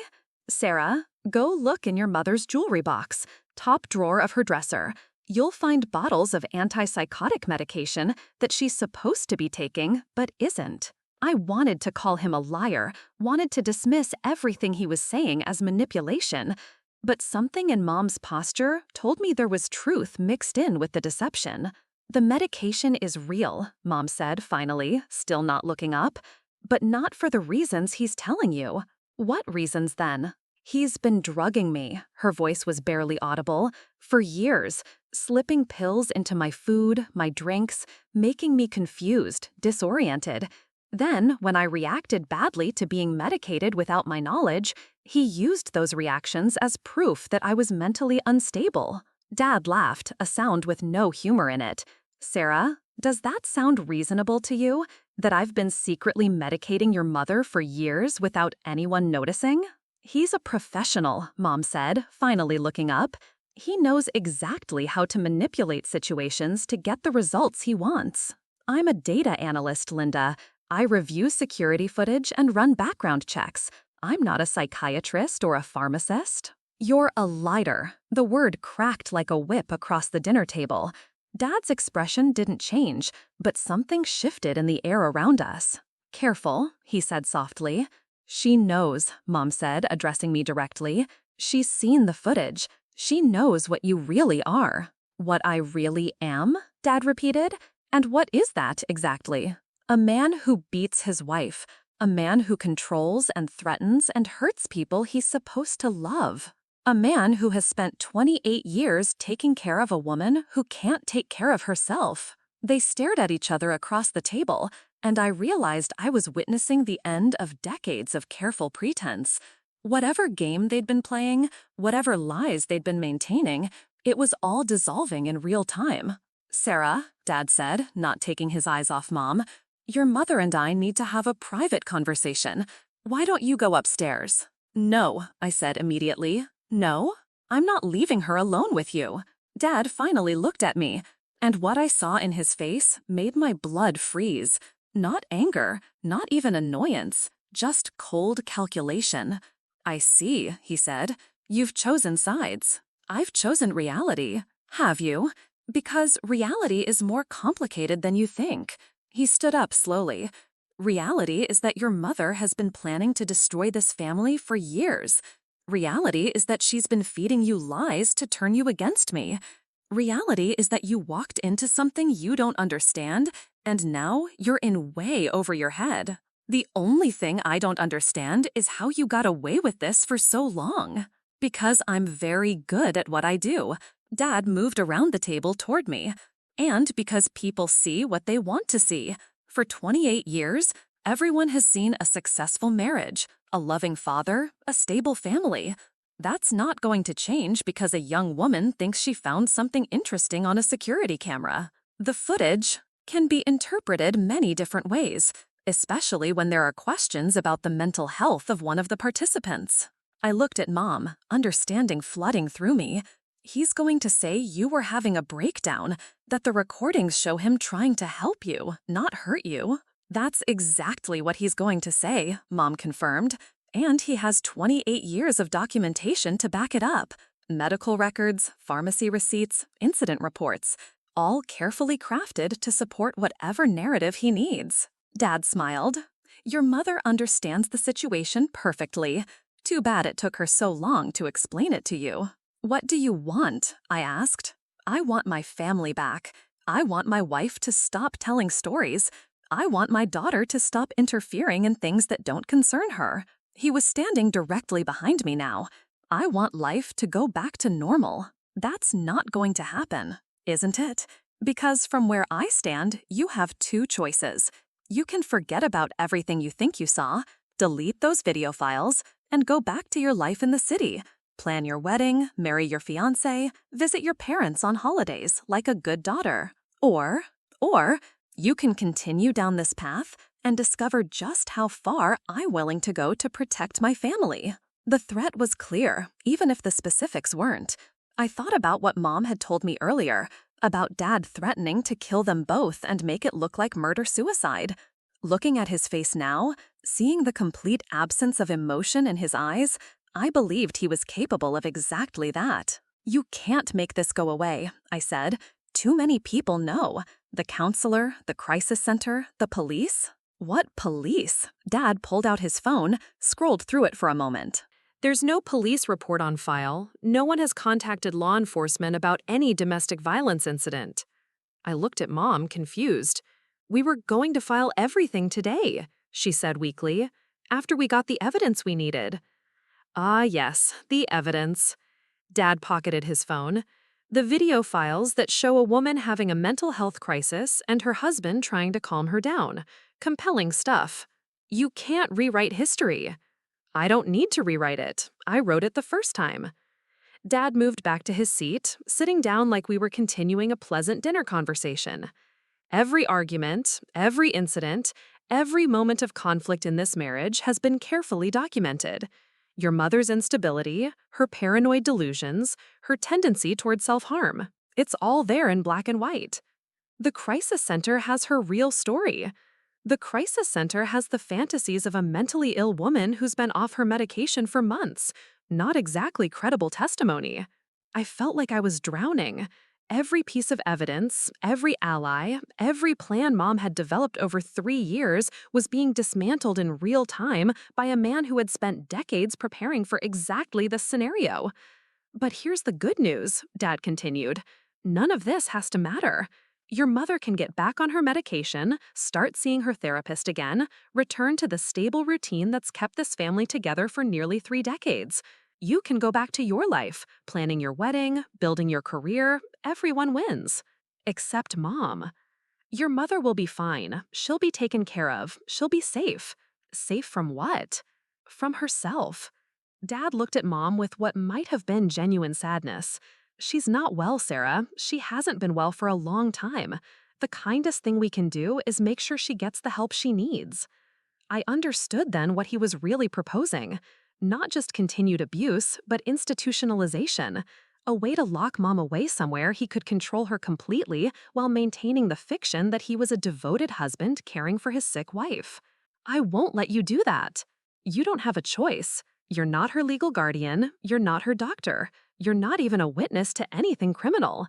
Sarah, go look in your mother's jewelry box, top drawer of her dresser. You'll find bottles of antipsychotic medication that she's supposed to be taking, but isn't. I wanted to call him a liar, wanted to dismiss everything he was saying as manipulation, but something in Mom's posture told me there was truth mixed in with the deception. The medication is real, Mom said finally, still not looking up, but not for the reasons he's telling you. What reasons then? He's been drugging me, her voice was barely audible, for years, slipping pills into my food, my drinks, making me confused, disoriented. Then, when I reacted badly to being medicated without my knowledge, he used those reactions as proof that I was mentally unstable. Dad laughed, a sound with no humor in it. Sarah, does that sound reasonable to you? That I've been secretly medicating your mother for years without anyone noticing? He's a professional, Mom said, finally looking up. He knows exactly how to manipulate situations to get the results he wants. I'm a data analyst, Linda. I review security footage and run background checks. I'm not a psychiatrist or a pharmacist. You're a liar. The word cracked like a whip across the dinner table. Dad's expression didn't change, but something shifted in the air around us. Careful, he said softly. She knows, Mom said, addressing me directly. She's seen the footage. She knows what you really are. What I really am? Dad repeated. And what is that exactly? A man who beats his wife. A man who controls and threatens and hurts people he's supposed to love. A man who has spent 28 years taking care of a woman who can't take care of herself. They stared at each other across the table, and I realized I was witnessing the end of decades of careful pretense. Whatever game they'd been playing, whatever lies they'd been maintaining, it was all dissolving in real time. "Sarah," Dad said, not taking his eyes off Mom, "your mother and I need to have a private conversation. Why don't you go upstairs?" "No," I said immediately. "No? I'm not leaving her alone with you." Dad finally looked at me, and what I saw in his face made my blood freeze. Not anger, not even annoyance, just cold calculation. "I see," he said. "You've chosen sides. I've chosen reality." "Have you?" "Because reality is more complicated than you think." He stood up slowly. "Reality is that your mother has been planning to destroy this family for years. Reality is that she's been feeding you lies to turn you against me. Reality is that you walked into something you don't understand, and now you're in way over your head. The only thing I don't understand is how you got away with this for so long." "Because I'm very good at what I do." Dad moved around the table toward me. "And because people see what they want to see. For 28 years, everyone has seen a successful marriage, a loving father, a stable family. That's not going to change because a young woman thinks she found something interesting on a security camera. The footage can be interpreted many different ways, especially when there are questions about the mental health of one of the participants." I looked at Mom, understanding flooding through me. "He's going to say you were having a breakdown, that the recordings show him trying to help you, not hurt you." "That's exactly what he's going to say," Mom confirmed. "And he has 28 years of documentation to back it up. Medical records, pharmacy receipts, incident reports, all carefully crafted to support whatever narrative he needs." Dad smiled. "Your mother understands the situation perfectly. Too bad it took her so long to explain it to you." "What do you want?" I asked. "I want my family back. I want my wife to stop telling stories. I want my daughter to stop interfering in things that don't concern her." He was standing directly behind me now. "I want life to go back to normal." That's not going to happen, isn't it? Because from where I stand, you have two choices. You can forget about everything you think you saw, delete those video files, and go back to your life in the city. Plan your wedding, marry your fiancé, visit your parents on holidays like a good daughter. Or you can continue down this path and discover just how far I'm willing to go to protect my family. The threat was clear, even if the specifics weren't. I thought about what Mom had told me earlier, about Dad threatening to kill them both and make it look like murder-suicide. Looking at his face now, seeing the complete absence of emotion in his eyes, I believed he was capable of exactly that. "You can't make this go away," I said. "Too many people know. The counselor, the crisis center, the police." "What police?" Dad pulled out his phone, scrolled through it for a moment. There's no police report on file. No one has contacted law enforcement about any domestic violence incident. I looked at Mom, confused. "We were going to file everything today," she said weakly, "after we got the evidence we needed." "Ah, yes, the evidence." Dad pocketed his phone. "The video files that show a woman having a mental health crisis and her husband trying to calm her down. Compelling stuff. You can't rewrite history." "I don't need to rewrite it. I wrote it the first time." Dad moved back to his seat, sitting down like we were continuing a pleasant dinner conversation. "Every argument, every incident, every moment of conflict in this marriage has been carefully documented. Your mother's instability, her paranoid delusions, her tendency toward self-harm. It's all there in black and white. The crisis center has her real story. The crisis center has the fantasies of a mentally ill woman who's been off her medication for months. Not exactly credible testimony." I felt like I was drowning. Every piece of evidence, every ally, every plan Mom had developed over 3 years was being dismantled in real time by a man who had spent decades preparing for exactly this scenario. "But here's the good news," Dad continued. "None of this has to matter. Your mother can get back on her medication, start seeing her therapist again, return to the stable routine that's kept this family together for nearly 3 decades. You can go back to your life, planning your wedding, building your career. Everyone wins. Except Mom." Your mother will be fine. She'll be taken care of. She'll be safe. Safe from what? From herself. Dad looked at Mom with what might have been genuine sadness. She's not well, Sarah. She hasn't been well for a long time. The kindest thing we can do is make sure she gets the help she needs. I understood then what he was really proposing. Not just continued abuse, but institutionalization. A way to lock Mom away somewhere he could control her completely while maintaining the fiction that he was a devoted husband caring for his sick wife. I won't let you do that. You don't have a choice. You're not her legal guardian. You're not her doctor. You're not even a witness to anything criminal.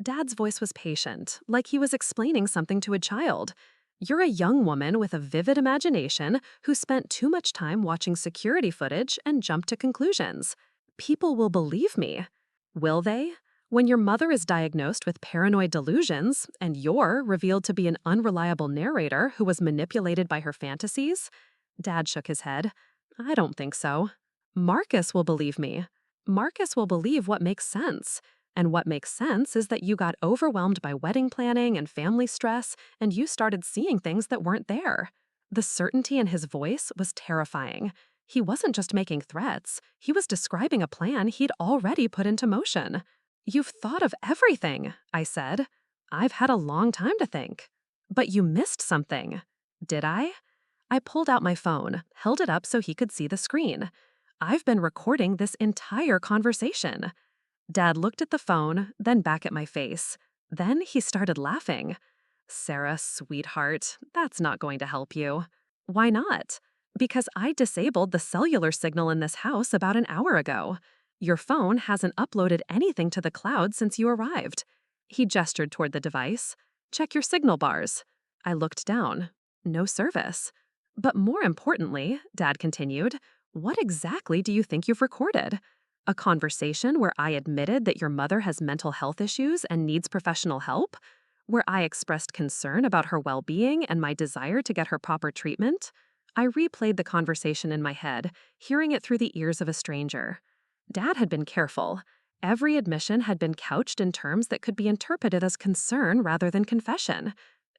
Dad's voice was patient, like he was explaining something to a child. You're a young woman with a vivid imagination who spent too much time watching security footage and jumped to conclusions. People will believe me. Will they? When your mother is diagnosed with paranoid delusions and you're revealed to be an unreliable narrator who was manipulated by her fantasies? Dad shook his head. I don't think so. Marcus will believe me. Marcus will believe what makes sense. And what makes sense is that you got overwhelmed by wedding planning and family stress, and you started seeing things that weren't there. The certainty in his voice was terrifying. He wasn't just making threats. He was describing a plan he'd already put into motion. You've thought of everything, I said. I've had a long time to think. But you missed something. Did I? I pulled out my phone, held it up so he could see the screen. I've been recording this entire conversation. Dad looked at the phone, then back at my face. Then he started laughing. Sarah, sweetheart, that's not going to help you. Why not? Because I disabled the cellular signal in this house about an hour ago. Your phone hasn't uploaded anything to the cloud since you arrived. He gestured toward the device. Check your signal bars. I looked down. No service. But more importantly, Dad continued, what exactly do you think you've recorded? A conversation where I admitted that your mother has mental health issues and needs professional help? Where I expressed concern about her well-being and my desire to get her proper treatment? I replayed the conversation in my head, hearing it through the ears of a stranger. Dad had been careful. Every admission had been couched in terms that could be interpreted as concern rather than confession.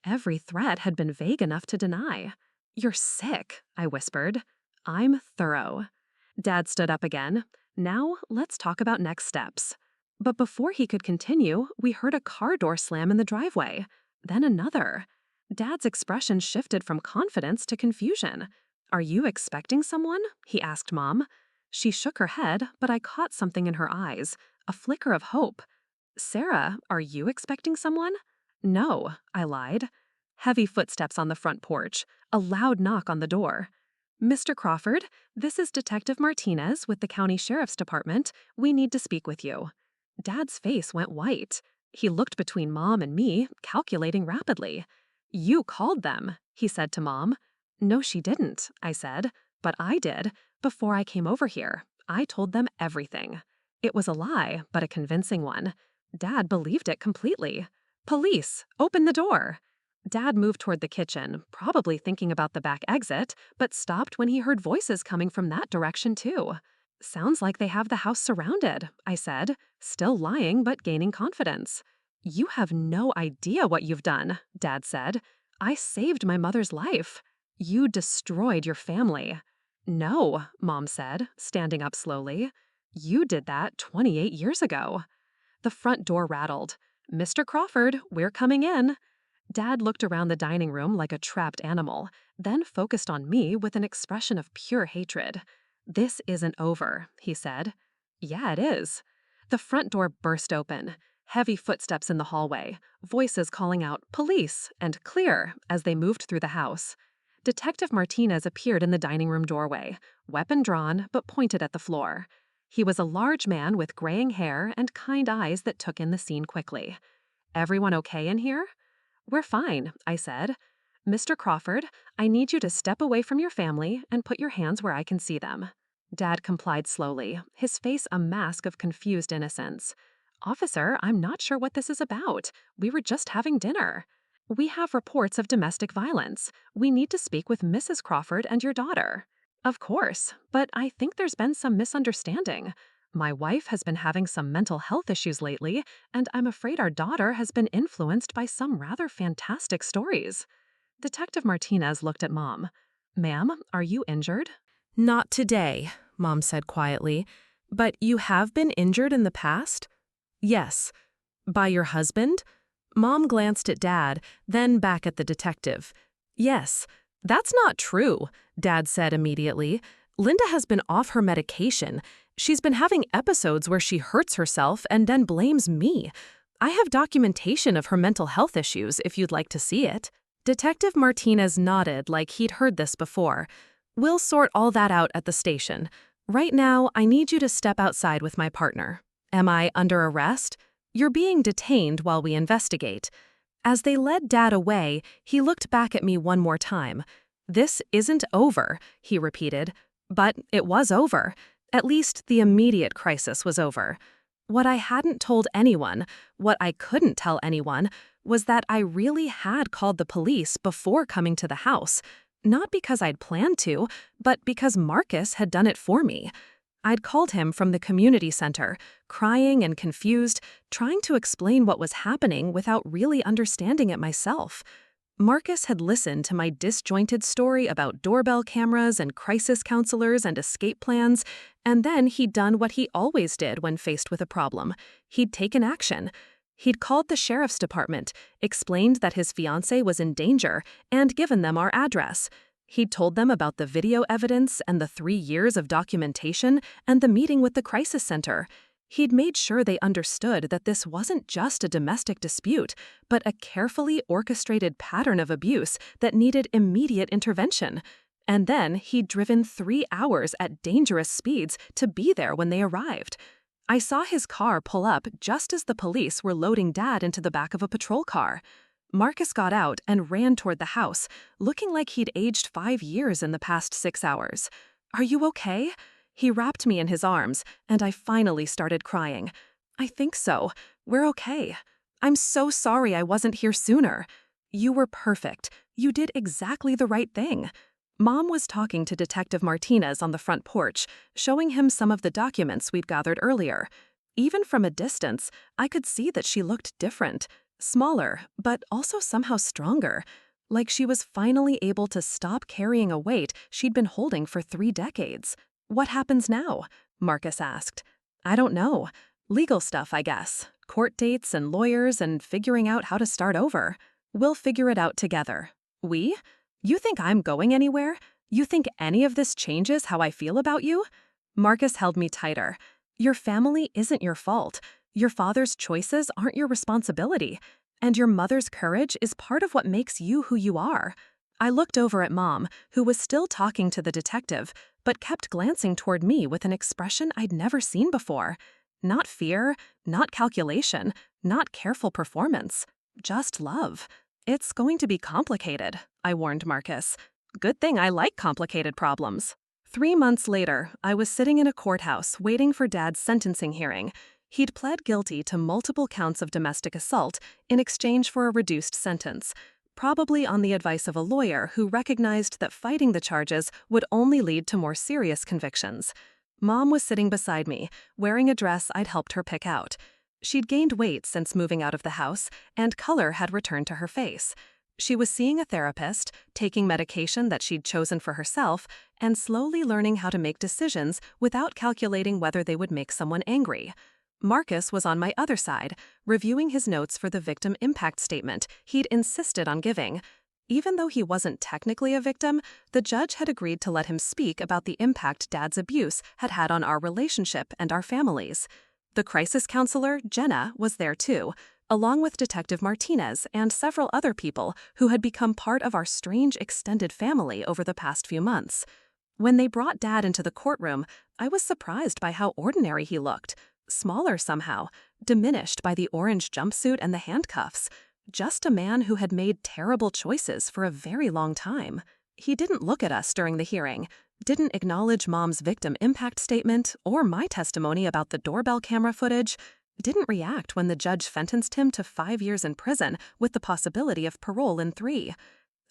Every threat had been vague enough to deny. You're sick, I whispered. I'm thorough. Dad stood up again. Now, let's talk about next steps. But before he could continue, we heard a car door slam in the driveway. Then another. Dad's expression shifted from confidence to confusion. Are you expecting someone? He asked Mom. She shook her head, but I caught something in her eyes, a flicker of hope. Sarah, are you expecting someone? No, I lied. Heavy footsteps on the front porch, a loud knock on the door. Mr. Crawford, this is Detective Martinez with the County Sheriff's Department. We need to speak with you. Dad's face went white. He looked between Mom and me, calculating rapidly. You called them, he said to Mom. No, she didn't, I said. But I did. Before I came over here, I told them everything. It was a lie, but a convincing one. Dad believed it completely. Police, open the door. Dad moved toward the kitchen, probably thinking about the back exit, but stopped when he heard voices coming from that direction too. Sounds like they have the house surrounded, I said, still lying but gaining confidence. You have no idea what you've done, Dad said. I saved my mother's life. You destroyed your family. No, Mom said, standing up slowly. You did that 28 years ago. The front door rattled. Mr. Crawford, we're coming in. Dad looked around the dining room like a trapped animal, then focused on me with an expression of pure hatred. This isn't over, he said. Yeah, it is. The front door burst open. Heavy footsteps in the hallway, voices calling out, police, and clear, as they moved through the house. Detective Martinez appeared in the dining room doorway, weapon drawn but pointed at the floor. He was a large man with graying hair and kind eyes that took in the scene quickly. Everyone okay in here? We're fine, I said. Mr. Crawford, I need you to step away from your family and put your hands where I can see them. Dad complied slowly, his face a mask of confused innocence. Officer, I'm not sure what this is about. We were just having dinner. We have reports of domestic violence. We need to speak with Mrs. Crawford and your daughter. Of course, but I think there's been some misunderstanding. My wife has been having some mental health issues lately, and I'm afraid our daughter has been influenced by some rather fantastic stories. Detective Martinez looked at Mom. Ma'am, are you injured? Not today, Mom said quietly. But you have been injured in the past? Yes. By your husband? Mom glanced at Dad, then back at the detective. Yes. That's not true, Dad said immediately. Linda has been off her medication. She's been having episodes where she hurts herself and then blames me. I have documentation of her mental health issues if you'd like to see it. Detective Martinez nodded like he'd heard this before. We'll sort all that out at the station. Right now, I need you to step outside with my partner. Am I under arrest? You're being detained while we investigate. As they led Dad away, he looked back at me one more time. This isn't over, he repeated. But it was over. At least the immediate crisis was over. What I hadn't told anyone, what I couldn't tell anyone, was that I really had called the police before coming to the house. Not because I'd planned to, but because Marcus had done it for me. I'd called him from the community center, crying and confused, trying to explain what was happening without really understanding it myself. Marcus had listened to my disjointed story about doorbell cameras and crisis counselors and escape plans, and then he'd done what he always did when faced with a problem. He'd taken action. He'd called the sheriff's department, explained that his fiancé was in danger, and given them our address. He'd told them about the video evidence and the 3 years of documentation and the meeting with the crisis center. He'd made sure they understood that this wasn't just a domestic dispute, but a carefully orchestrated pattern of abuse that needed immediate intervention. And then he'd driven 3 hours at dangerous speeds to be there when they arrived. I saw his car pull up just as the police were loading Dad into the back of a patrol car. Marcus got out and ran toward the house, looking like he'd aged 5 years in the past 6 hours. "Are you okay?" He wrapped me in his arms, and I finally started crying. "I think so. We're okay. I'm so sorry I wasn't here sooner. You were perfect. You did exactly the right thing." Mom was talking to Detective Martinez on the front porch, showing him some of the documents we'd gathered earlier. Even from a distance, I could see that she looked different, smaller, but also somehow stronger, like she was finally able to stop carrying a weight she'd been holding for 3 decades. "What happens now?" Marcus asked. "I don't know. Legal stuff, I guess. Court dates and lawyers and figuring out how to start over. We'll figure it out together." "We? You think I'm going anywhere? You think any of this changes how I feel about you?" Marcus held me tighter. "Your family isn't your fault. Your father's choices aren't your responsibility. And your mother's courage is part of what makes you who you are." I looked over at Mom, who was still talking to the detective, but kept glancing toward me with an expression I'd never seen before. Not fear, not calculation, not careful performance. Just love. "It's going to be complicated," I warned Marcus. "Good thing I like complicated problems." 3 months later, I was sitting in a courthouse waiting for Dad's sentencing hearing. He'd pled guilty to multiple counts of domestic assault in exchange for a reduced sentence, probably on the advice of a lawyer who recognized that fighting the charges would only lead to more serious convictions. Mom was sitting beside me, wearing a dress I'd helped her pick out. She'd gained weight since moving out of the house, and color had returned to her face. She was seeing a therapist, taking medication that she'd chosen for herself, and slowly learning how to make decisions without calculating whether they would make someone angry. Marcus was on my other side, reviewing his notes for the victim impact statement he'd insisted on giving. Even though he wasn't technically a victim, the judge had agreed to let him speak about the impact Dad's abuse had had on our relationship and our families. The crisis counselor, Jenna, was there too, along with Detective Martinez and several other people who had become part of our strange extended family over the past few months. When they brought Dad into the courtroom, I was surprised by how ordinary he looked. Smaller somehow, diminished by the orange jumpsuit and the handcuffs. Just a man who had made terrible choices for a very long time. He didn't look at us during the hearing, didn't acknowledge Mom's victim impact statement or my testimony about the doorbell camera footage, didn't react when the judge sentenced him to 5 years in prison with the possibility of parole in 3.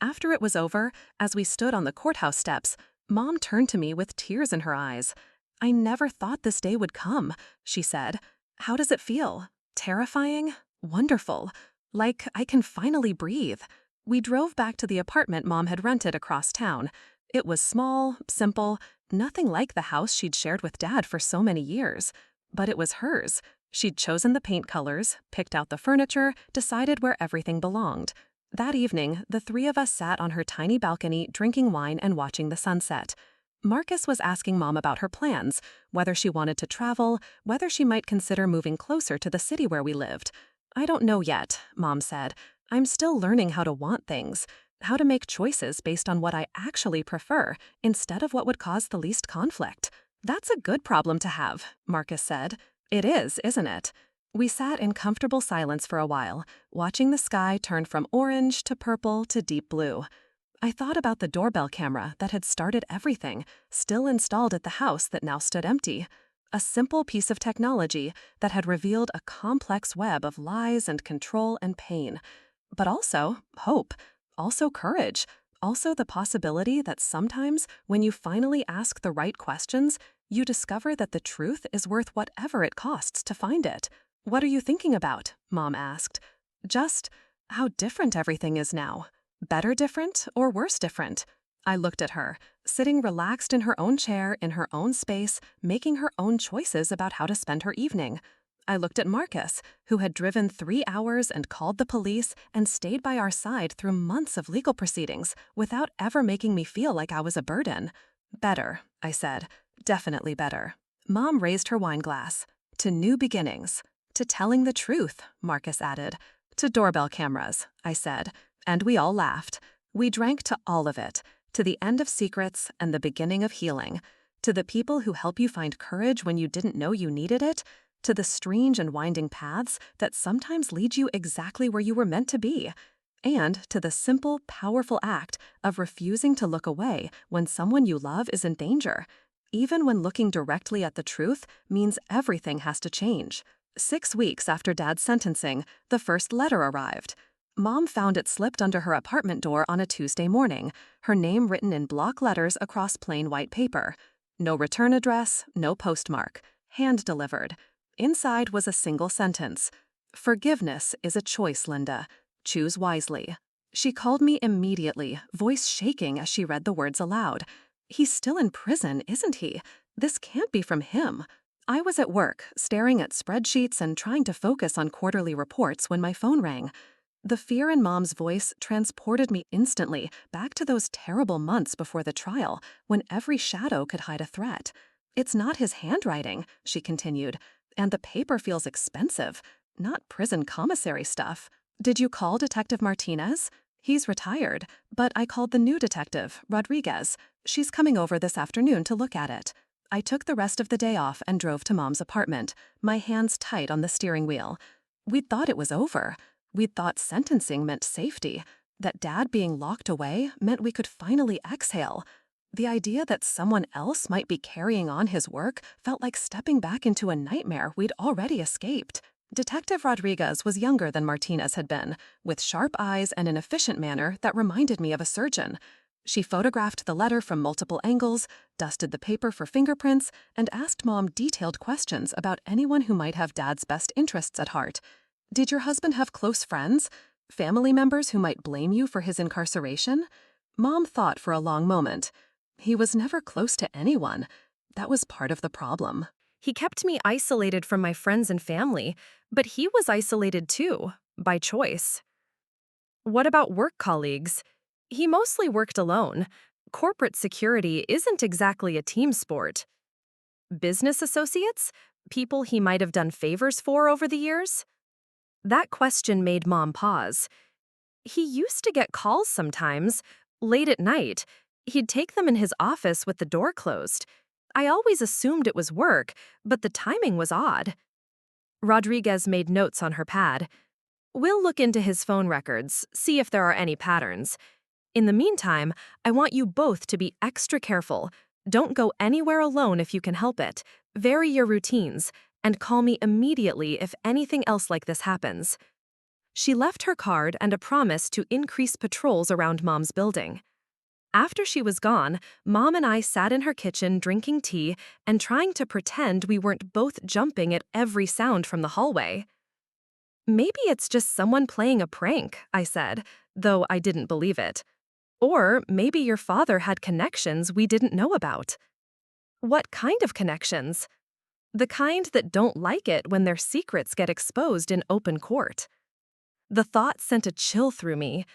After it was over, as we stood on the courthouse steps, Mom turned to me with tears in her eyes. I never thought this day would come, she said. How does it feel? Terrifying? Wonderful. Like I can finally breathe. We drove back to the apartment Mom had rented across town. It was small, simple, nothing like the house she'd shared with Dad for so many years. But it was hers. She'd chosen the paint colors, picked out the furniture, decided where everything belonged. That evening, the three of us sat on her tiny balcony drinking wine and watching the sunset. Marcus was asking Mom about her plans, whether she wanted to travel, whether she might consider moving closer to the city where we lived. I don't know yet, Mom said. I'm still learning how to want things, how to make choices based on what I actually prefer instead of what would cause the least conflict. That's a good problem to have, Marcus said. It is, isn't it? We sat in comfortable silence for a while, watching the sky turn from orange to purple to deep blue. I thought about the doorbell camera that had started everything, still installed at the house that now stood empty. A simple piece of technology that had revealed a complex web of lies and control and pain. But also hope, also courage, also the possibility that sometimes when you finally ask the right questions, you discover that the truth is worth whatever it costs to find it. What are you thinking about? Mom asked. Just how different everything is now. Better different or worse different? I looked at her, sitting relaxed in her own chair, in her own space, making her own choices about how to spend her evening. I looked at Marcus, who had driven 3 hours and called the police and stayed by our side through months of legal proceedings without ever making me feel like I was a burden. Better, I said. Definitely better. Mom raised her wine glass. To new beginnings. To telling the truth, Marcus added. To doorbell cameras, I said. And we all laughed. We drank to all of it, to the end of secrets and the beginning of healing, to the people who help you find courage when you didn't know you needed it, to the strange and winding paths that sometimes lead you exactly where you were meant to be, and to the simple, powerful act of refusing to look away when someone you love is in danger, even when looking directly at the truth means everything has to change. 6 weeks after Dad's sentencing, the first letter arrived. Mom found it slipped under her apartment door on a Tuesday morning, her name written in block letters across plain white paper. No return address, no postmark. Hand-delivered. Inside was a single sentence. Forgiveness is a choice, Linda. Choose wisely. She called me immediately, voice shaking as she read the words aloud. He's still in prison, isn't he? This can't be from him. I was at work, staring at spreadsheets and trying to focus on quarterly reports when my phone rang. The fear in Mom's voice transported me instantly back to those terrible months before the trial, when every shadow could hide a threat. It's not his handwriting, she continued, and the paper feels expensive, not prison commissary stuff. Did you call Detective Martinez? He's retired, but I called the new detective, Rodriguez. She's coming over this afternoon to look at it. I took the rest of the day off and drove to Mom's apartment, my hands tight on the steering wheel. We'd thought it was over. We'd thought sentencing meant safety, that Dad being locked away meant we could finally exhale. The idea that someone else might be carrying on his work felt like stepping back into a nightmare we'd already escaped. Detective Rodriguez was younger than Martinez had been, with sharp eyes and an efficient manner that reminded me of a surgeon. She photographed the letter from multiple angles, dusted the paper for fingerprints, and asked Mom detailed questions about anyone who might have Dad's best interests at heart. Did your husband have close friends? Family members who might blame you for his incarceration? Mom thought for a long moment. He was never close to anyone. That was part of the problem. He kept me isolated from my friends and family, but he was isolated too, by choice. What about work colleagues? He mostly worked alone. Corporate security isn't exactly a team sport. Business associates? People he might have done favors for over the years? That question made Mom pause. He used to get calls sometimes, late at night. He'd take them in his office with the door closed. I always assumed it was work, but the timing was odd. Rodriguez made notes on her pad. We'll look into his phone records, see if there are any patterns. In the meantime, I want you both to be extra careful. Don't go anywhere alone if you can help it. Vary your routines, and call me immediately if anything else like this happens. She left her card and a promise to increase patrols around Mom's building. After she was gone, Mom and I sat in her kitchen drinking tea and trying to pretend we weren't both jumping at every sound from the hallway. Maybe it's just someone playing a prank, I said, though I didn't believe it. Or maybe your father had connections we didn't know about. What kind of connections? The kind that don't like it when their secrets get exposed in open court. The thought sent a chill through me.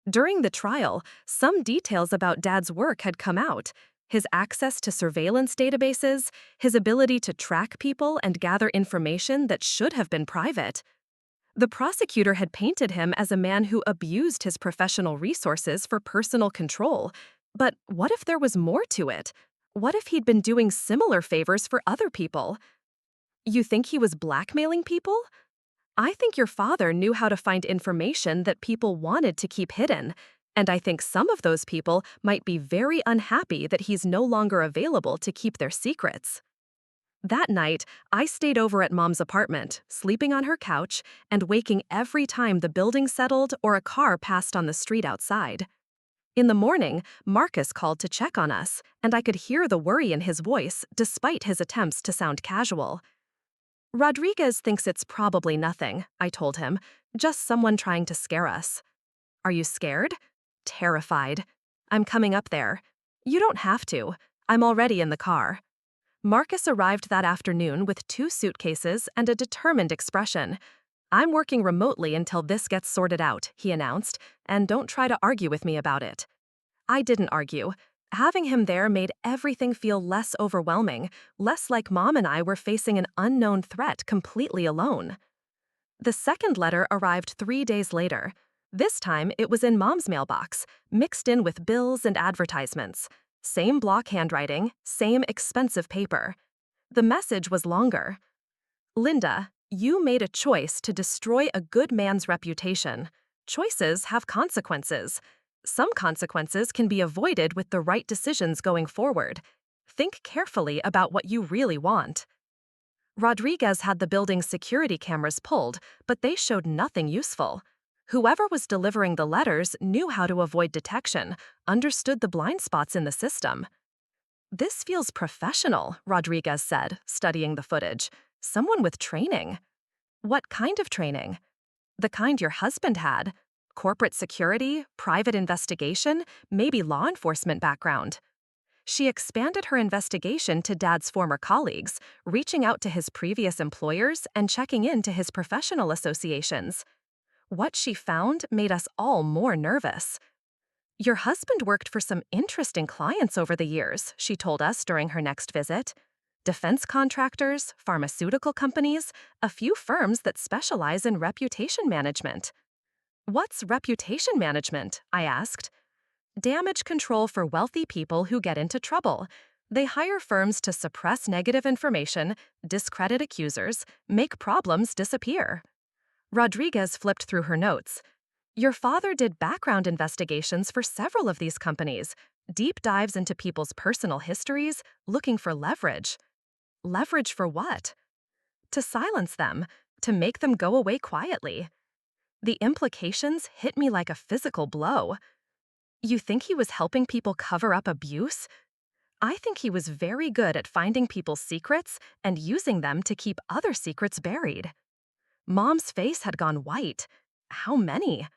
During the trial, some details about Dad's work had come out. His access to surveillance databases, his ability to track people and gather information that should have been private. The prosecutor had painted him as a man who abused his professional resources for personal control. But what if there was more to it? What if he'd been doing similar favors for other people? You think he was blackmailing people? I think your father knew how to find information that people wanted to keep hidden, and I think some of those people might be very unhappy that he's no longer available to keep their secrets. That night, I stayed over at Mom's apartment, sleeping on her couch and waking every time the building settled or a car passed on the street outside. In the morning, Marcus called to check on us, and I could hear the worry in his voice despite his attempts to sound casual. Rodriguez thinks it's probably nothing, I told him, just someone trying to scare us. Are you scared? Terrified. I'm coming up there. You don't have to. I'm already in the car. Marcus arrived that afternoon with 2 suitcases and a determined expression. I'm working remotely until this gets sorted out, he announced, and don't try to argue with me about it. I didn't argue. Having him there made everything feel less overwhelming, less like Mom and I were facing an unknown threat completely alone. The second letter arrived 3 days later. This time, it was in Mom's mailbox, mixed in with bills and advertisements. Same block handwriting, same expensive paper. The message was longer. Linda, you made a choice to destroy a good man's reputation. Choices have consequences. Some consequences can be avoided with the right decisions going forward. Think carefully about what you really want. Rodriguez had the building's security cameras pulled, but they showed nothing useful. Whoever was delivering the letters knew how to avoid detection, understood the blind spots in the system. This feels professional, Rodriguez said, studying the footage. Someone with training. What kind of training? The kind your husband had. Corporate security, private investigation, maybe law enforcement background. She expanded her investigation to Dad's former colleagues, reaching out to his previous employers and checking into his professional associations. What she found made us all more nervous. Your husband worked for some interesting clients over the years, she told us during her next visit. Defense contractors, pharmaceutical companies, a few firms that specialize in reputation management. What's reputation management? I asked. Damage control for wealthy people who get into trouble. They hire firms to suppress negative information, discredit accusers, make problems disappear. Rodriguez flipped through her notes. Your father did background investigations for several of these companies, deep dives into people's personal histories, looking for leverage. Leverage for what? To silence them, to make them go away quietly. The implications hit me like a physical blow. You think he was helping people cover up abuse? I think he was very good at finding people's secrets and using them to keep other secrets buried. Mom's face had gone white. How many?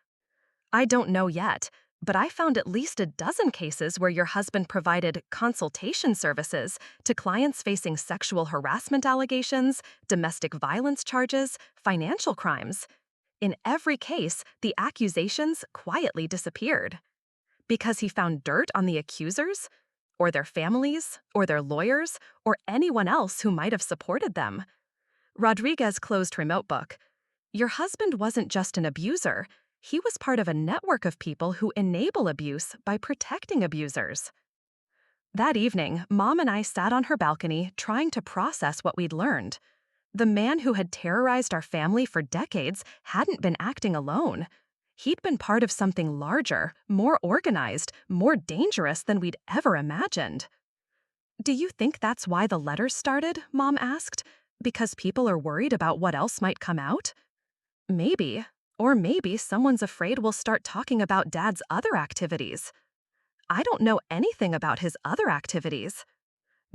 I don't know yet, but I found at least a dozen cases where your husband provided consultation services to clients facing sexual harassment allegations, domestic violence charges, financial crimes. In every case, the accusations quietly disappeared. Because he found dirt on the accusers, or their families, or their lawyers, or anyone else who might have supported them. Rodriguez closed her notebook. Your husband wasn't just an abuser. He was part of a network of people who enable abuse by protecting abusers. That evening, Mom and I sat on her balcony trying to process what we'd learned. The man who had terrorized our family for decades hadn't been acting alone. He'd been part of something larger, more organized, more dangerous than we'd ever imagined. Do you think that's why the letters started? Mom asked. Because people are worried about what else might come out? Maybe. Or maybe someone's afraid we'll start talking about Dad's other activities. I don't know anything about his other activities.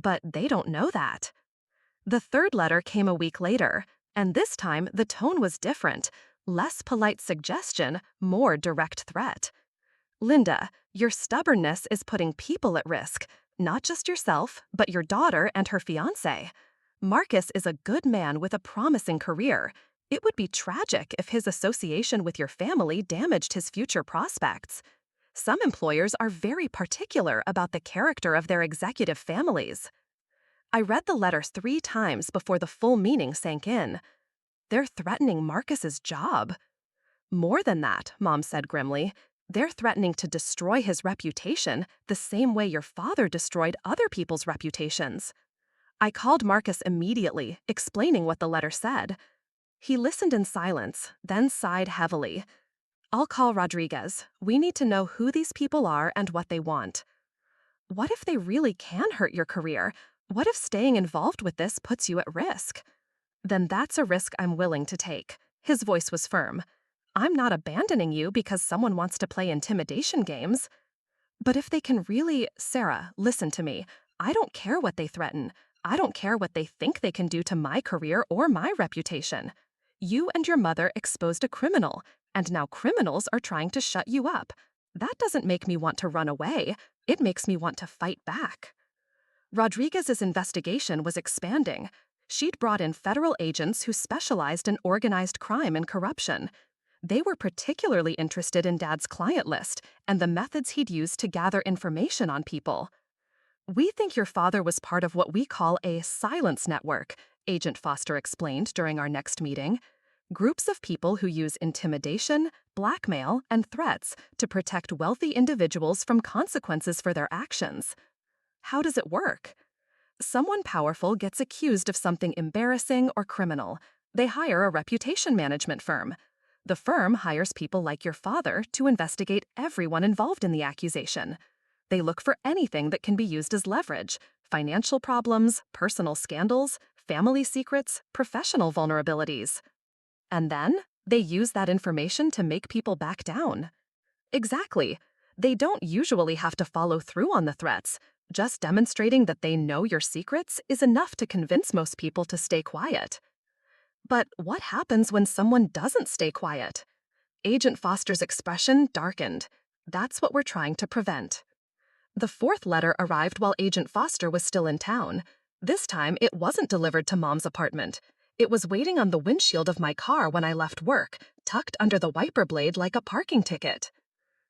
But they don't know that. The third letter came a week later, and this time the tone was different. Less polite suggestion, more direct threat. Linda, your stubbornness is putting people at risk, not just yourself, but your daughter and her fiancé. Marcus is a good man with a promising career. It would be tragic if his association with your family damaged his future prospects. Some employers are very particular about the character of their executive families. I read the letters 3 times before the full meaning sank in. They're threatening Marcus's job. More than that, Mom said grimly. They're threatening to destroy his reputation the same way your father destroyed other people's reputations. I called Marcus immediately, explaining what the letter said. He listened in silence, then sighed heavily. I'll call Rodriguez. We need to know who these people are and what they want. What if they really can hurt your career? What if staying involved with this puts you at risk? Then that's a risk I'm willing to take. His voice was firm. I'm not abandoning you because someone wants to play intimidation games. But if they can really… Sarah, listen to me. I don't care what they threaten. I don't care what they think they can do to my career or my reputation. You and your mother exposed a criminal, and now criminals are trying to shut you up. That doesn't make me want to run away. It makes me want to fight back. Rodriguez's investigation was expanding. She'd brought in federal agents who specialized in organized crime and corruption. They were particularly interested in Dad's client list and the methods he'd used to gather information on people. We think your father was part of what we call a silence network, Agent Foster explained during our next meeting. Groups of people who use intimidation, blackmail, and threats to protect wealthy individuals from consequences for their actions. How does it work? Someone powerful gets accused of something embarrassing or criminal. They hire a reputation management firm. The firm hires people like your father to investigate everyone involved in the accusation. They look for anything that can be used as leverage: financial problems, personal scandals, family secrets, professional vulnerabilities. And then they use that information to make people back down. Exactly. They don't usually have to follow through on the threats. Just demonstrating that they know your secrets is enough to convince most people to stay quiet. But what happens when someone doesn't stay quiet? Agent Foster's expression darkened. That's what we're trying to prevent. The fourth letter arrived while Agent Foster was still in town. This time, it wasn't delivered to Mom's apartment. It was waiting on the windshield of my car when I left work, tucked under the wiper blade like a parking ticket.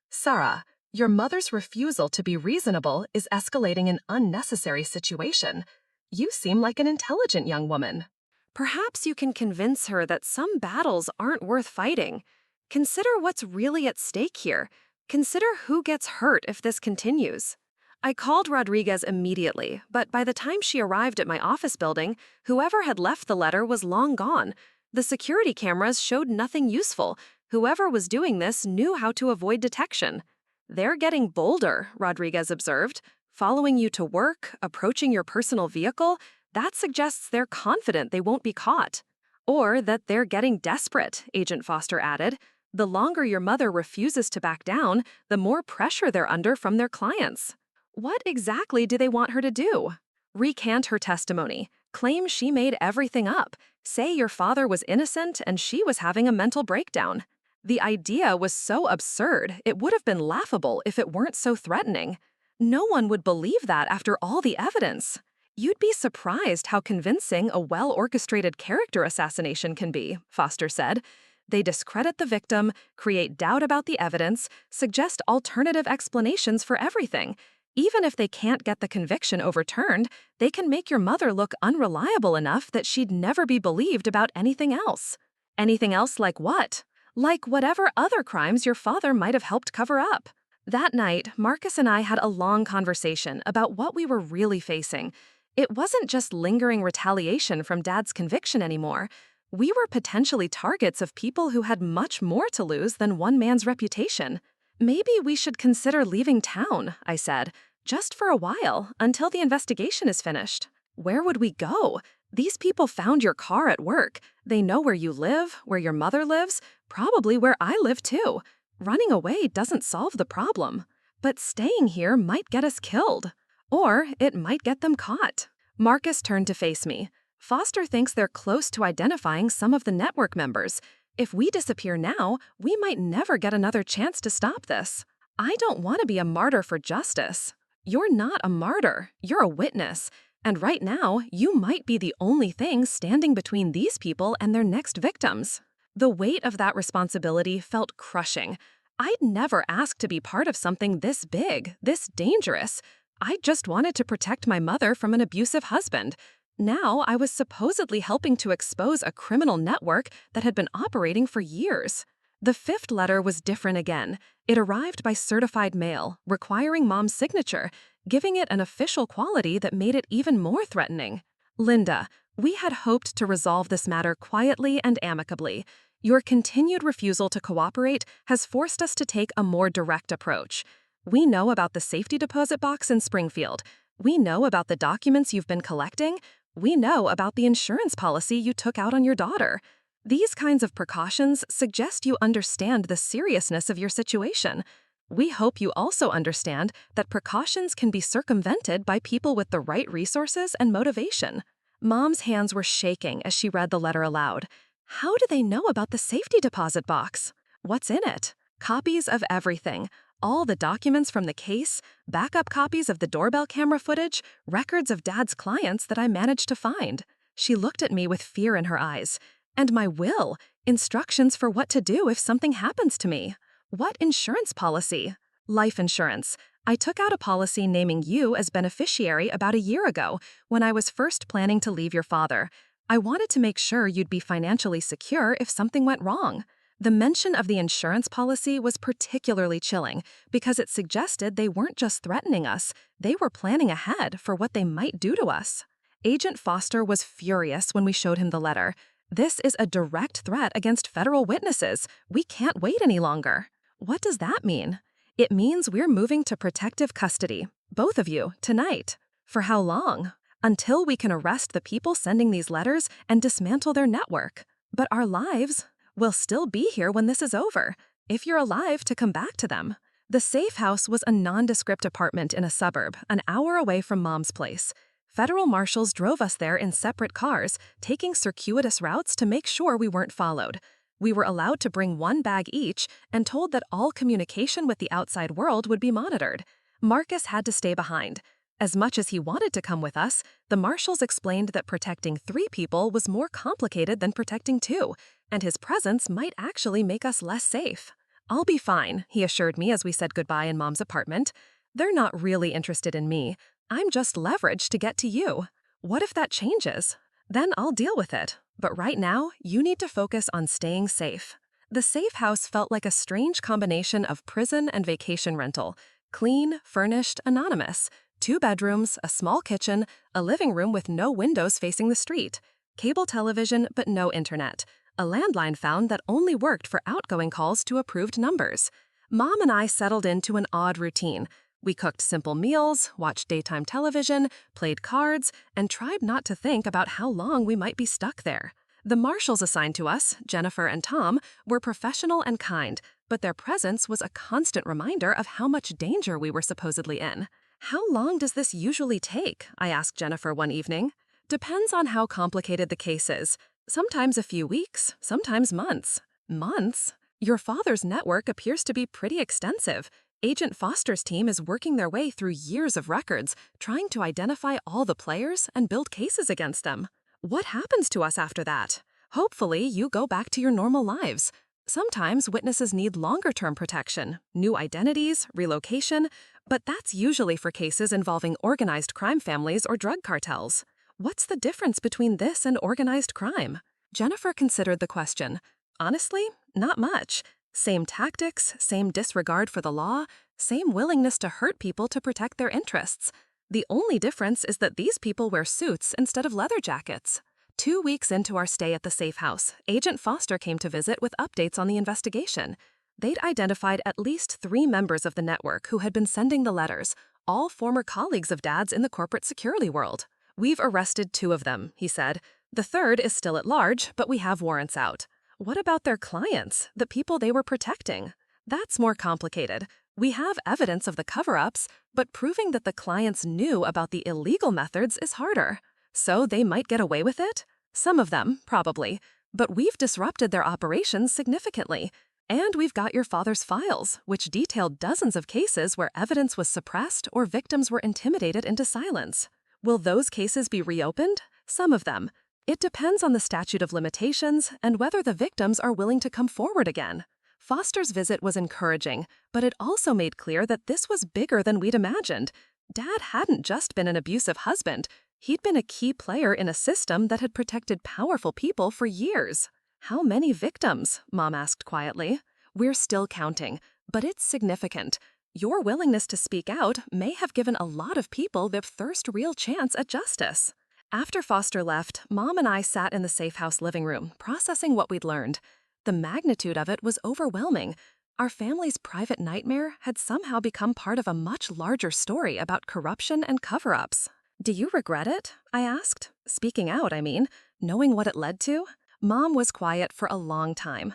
Sarah, your mother's refusal to be reasonable is escalating an unnecessary situation. You seem like an intelligent young woman. Perhaps you can convince her that some battles aren't worth fighting. Consider what's really at stake here. Consider who gets hurt if this continues. I called Rodriguez immediately, but by the time she arrived at my office building, whoever had left the letter was long gone. The security cameras showed nothing useful. Whoever was doing this knew how to avoid detection. They're getting bolder, Rodriguez observed. Following you to work, approaching your personal vehicle, that suggests they're confident they won't be caught. Or that they're getting desperate, Agent Foster added. The longer your mother refuses to back down, the more pressure they're under from their clients. What exactly do they want her to do? Recant her testimony, claim she made everything up, say your father was innocent and she was having a mental breakdown. The idea was so absurd, it would have been laughable if it weren't so threatening. No one would believe that after all the evidence. You'd be surprised how convincing a well-orchestrated character assassination can be, Foster said. They discredit the victim, create doubt about the evidence, suggest alternative explanations for everything. Even if they can't get the conviction overturned, they can make your mother look unreliable enough that she'd never be believed about anything else. Anything else like what? Like whatever other crimes your father might have helped cover up. That night, Marcus and I had a long conversation about what we were really facing. It wasn't just lingering retaliation from Dad's conviction anymore. We were potentially targets of people who had much more to lose than one man's reputation. Maybe we should consider leaving town, I said, just for a while, until the investigation is finished. Where would we go? These people found your car at work. They know where you live, where your mother lives, probably where I live too. Running away doesn't solve the problem. But staying here might get us killed. Or it might get them caught. Marcus turned to face me. Foster thinks they're close to identifying some of the network members. If we disappear now, we might never get another chance to stop this. I don't want to be a martyr for justice. You're not a martyr, you're a witness. And right now, you might be the only thing standing between these people and their next victims. The weight of that responsibility felt crushing. I'd never asked to be part of something this big, this dangerous. I just wanted to protect my mother from an abusive husband. Now I was supposedly helping to expose a criminal network that had been operating for years. The fifth letter was different again. It arrived by certified mail, requiring Mom's signature, giving it an official quality that made it even more threatening. Linda, we had hoped to resolve this matter quietly and amicably. Your continued refusal to cooperate has forced us to take a more direct approach. We know about the safety deposit box in Springfield. We know about the documents you've been collecting. We know about the insurance policy you took out on your daughter. These kinds of precautions suggest you understand the seriousness of your situation. We hope you also understand that precautions can be circumvented by people with the right resources and motivation. Mom's hands were shaking as she read the letter aloud. How do they know about the safety deposit box? What's in it? Copies of everything. All the documents from the case, backup copies of the doorbell camera footage, records of Dad's clients that I managed to find. She looked at me with fear in her eyes. And my will, instructions for what to do if something happens to me. What insurance policy? Life insurance. I took out a policy naming you as beneficiary about a year ago when I was first planning to leave your father. I wanted to make sure you'd be financially secure if something went wrong. The mention of the insurance policy was particularly chilling because it suggested they weren't just threatening us, they were planning ahead for what they might do to us. Agent Foster was furious when we showed him the letter. This is a direct threat against federal witnesses. We can't wait any longer. What does that mean? It means we're moving to protective custody, both of you, tonight. For how long? Until we can arrest the people sending these letters and dismantle their network. But our lives will still be here when this is over, if you're alive to come back to them. The safe house was a nondescript apartment in a suburb, an hour away from Mom's place. Federal marshals drove us there in separate cars, taking circuitous routes to make sure we weren't followed. We were allowed to bring one bag each and told that all communication with the outside world would be monitored. Marcus had to stay behind. As much as he wanted to come with us, the marshals explained that protecting 3 people was more complicated than protecting 2, and his presence might actually make us less safe. I'll be fine, he assured me as we said goodbye in Mom's apartment. They're not really interested in me. I'm just leverage to get to you. What if that changes? Then I'll deal with it. But right now, you need to focus on staying safe. The safe house felt like a strange combination of prison and vacation rental. Clean, furnished, anonymous. 2 bedrooms, a small kitchen, a living room with no windows facing the street. Cable television, but no internet. A landline found that only worked for outgoing calls to approved numbers. Mom and I settled into an odd routine. We cooked simple meals, watched daytime television, played cards, and tried not to think about how long we might be stuck there. The marshals assigned to us, Jennifer and Tom, were professional and kind, but their presence was a constant reminder of how much danger we were supposedly in. How long does this usually take? I asked Jennifer one evening. Depends on how complicated the case is. Sometimes a few weeks, sometimes months. Months? Your father's network appears to be pretty extensive. Agent Foster's team is working their way through years of records, trying to identify all the players and build cases against them. What happens to us after that? Hopefully, you go back to your normal lives. Sometimes witnesses need longer-term protection, new identities, relocation, but that's usually for cases involving organized crime families or drug cartels. What's the difference between this and organized crime? Jennifer considered the question. Honestly, not much. Same tactics, same disregard for the law, same willingness to hurt people to protect their interests. The only difference is that these people wear suits instead of leather jackets. 2 weeks into our stay at the safe house, Agent Foster came to visit with updates on the investigation. They'd identified at least 3 members of the network who had been sending the letters, all former colleagues of Dad's in the corporate security world. We've arrested 2 of them, he said. The 3rd is still at large, but we have warrants out. What about their clients, the people they were protecting? That's more complicated. We have evidence of the cover-ups, but proving that the clients knew about the illegal methods is harder. So they might get away with it? Some of them, probably. But we've disrupted their operations significantly. And we've got your father's files, which detailed dozens of cases where evidence was suppressed or victims were intimidated into silence. Will those cases be reopened? Some of them. It depends on the statute of limitations and whether the victims are willing to come forward again. Foster's visit was encouraging, but it also made clear that this was bigger than we'd imagined. Dad hadn't just been an abusive husband. He'd been a key player in a system that had protected powerful people for years. How many victims? Mom asked quietly. We're still counting, but it's significant. Your willingness to speak out may have given a lot of people their first real chance at justice. After Foster left, Mom and I sat in the safe house living room, processing what we'd learned. The magnitude of it was overwhelming. Our family's private nightmare had somehow become part of a much larger story about corruption and cover-ups. Do you regret it? I asked. Speaking out, I mean, knowing what it led to? Mom was quiet for a long time.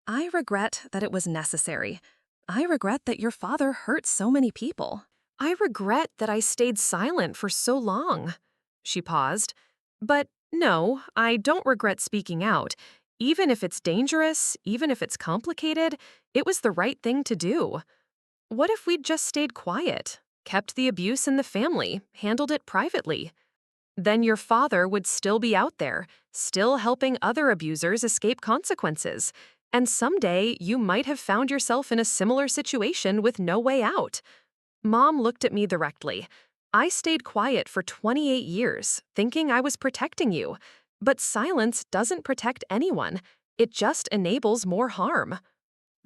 I regret that it was necessary. I regret that your father hurt so many people. I regret that I stayed silent for so long. She paused. But no, I don't regret speaking out. Even if it's dangerous, even if it's complicated, it was the right thing to do. What if we'd just stayed quiet, kept the abuse in the family, handled it privately? Then your father would still be out there, still helping other abusers escape consequences. And someday you might have found yourself in a similar situation with no way out. Mom looked at me directly. I stayed quiet for 28 years, thinking I was protecting you. But silence doesn't protect anyone. It just enables more harm.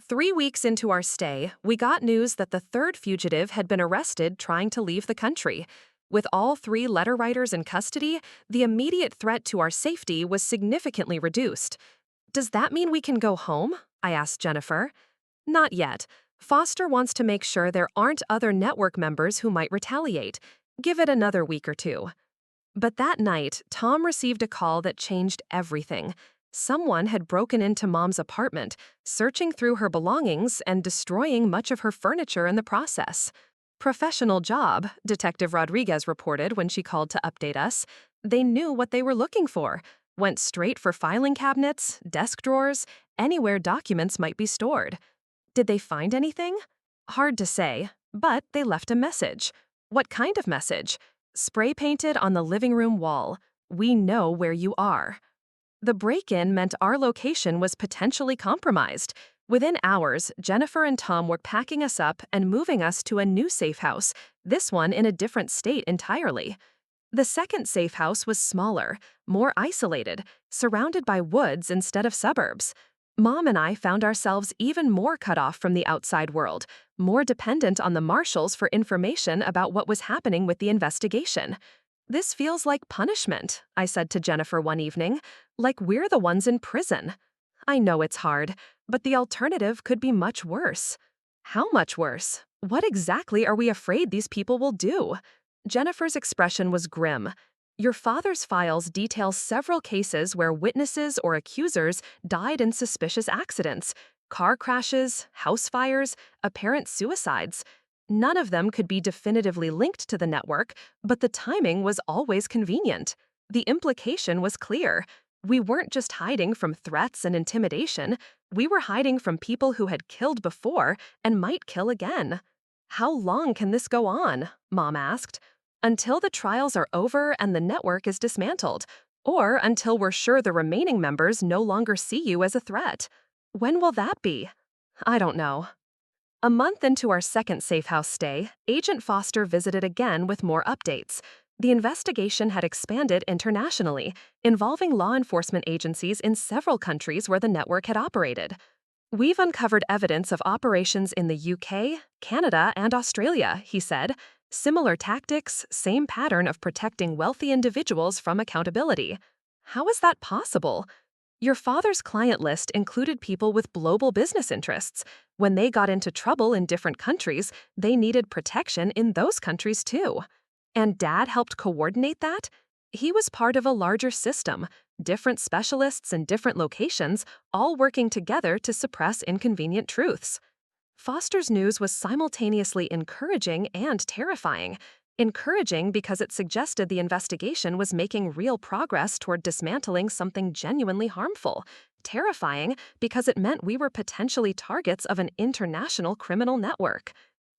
3 weeks into our stay, we got news that the third fugitive had been arrested trying to leave the country. With all 3 letter writers in custody, the immediate threat to our safety was significantly reduced. Does that mean we can go home? I asked Jennifer. Not yet. Foster wants to make sure there aren't other network members who might retaliate. Give it another week or 2. But that night, Tom received a call that changed everything. Someone had broken into Mom's apartment, searching through her belongings and destroying much of her furniture in the process. Professional job, Detective Rodriguez reported when she called to update us. They knew what they were looking for, went straight for filing cabinets, desk drawers, anywhere documents might be stored. Did they find anything? Hard to say, but they left a message. What kind of message? Spray painted on the living room wall. We know where you are. The break-in meant our location was potentially compromised. Within hours, Jennifer and Tom were packing us up and moving us to a new safe house, this one in a different state entirely. The second safe house was smaller, more isolated, surrounded by woods instead of suburbs. Mom and I found ourselves even more cut off from the outside world, more dependent on the marshals for information about what was happening with the investigation. This feels like punishment, I said to Jennifer one evening, like we're the ones in prison. I know it's hard, but the alternative could be much worse. How much worse? What exactly are we afraid these people will do? Jennifer's expression was grim. Your father's files detail several cases where witnesses or accusers died in suspicious accidents, car crashes, house fires, apparent suicides. None of them could be definitively linked to the network, but the timing was always convenient. The implication was clear. We weren't just hiding from threats and intimidation. We were hiding from people who had killed before and might kill again. How long can this go on? Mom asked. Until the trials are over and the network is dismantled, or until we're sure the remaining members no longer see you as a threat. When will that be? I don't know. A month into our second safe house stay, Agent Foster visited again with more updates. The investigation had expanded internationally, involving law enforcement agencies in several countries where the network had operated. We've uncovered evidence of operations in the UK, Canada, and Australia, he said. Similar tactics, same pattern of protecting wealthy individuals from accountability. How is that possible? Your father's client list included people with global business interests. When they got into trouble in different countries, they needed protection in those countries too. And Dad helped coordinate that? He was part of a larger system, different specialists in different locations, all working together to suppress inconvenient truths. Foster's news was simultaneously encouraging and terrifying. Encouraging because it suggested the investigation was making real progress toward dismantling something genuinely harmful. Terrifying because it meant we were potentially targets of an international criminal network.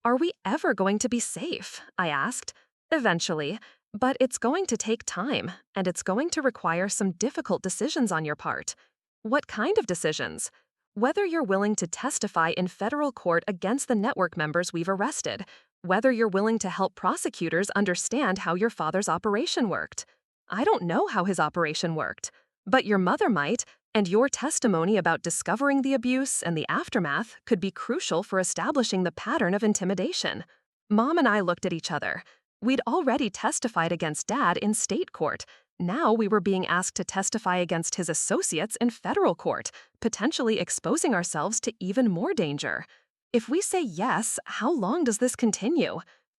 Are we ever going to be safe? I asked. Eventually. But it's going to take time, and it's going to require some difficult decisions on your part. What kind of decisions? Whether you're willing to testify in federal court against the network members we've arrested, whether you're willing to help prosecutors understand how your father's operation worked. I don't know how his operation worked, but your mother might, and your testimony about discovering the abuse and the aftermath could be crucial for establishing the pattern of intimidation. Mom and I looked at each other. We'd already testified against Dad in state court. Now we were being asked to testify against his associates in federal court, potentially exposing ourselves to even more danger. If we say yes, how long does this continue?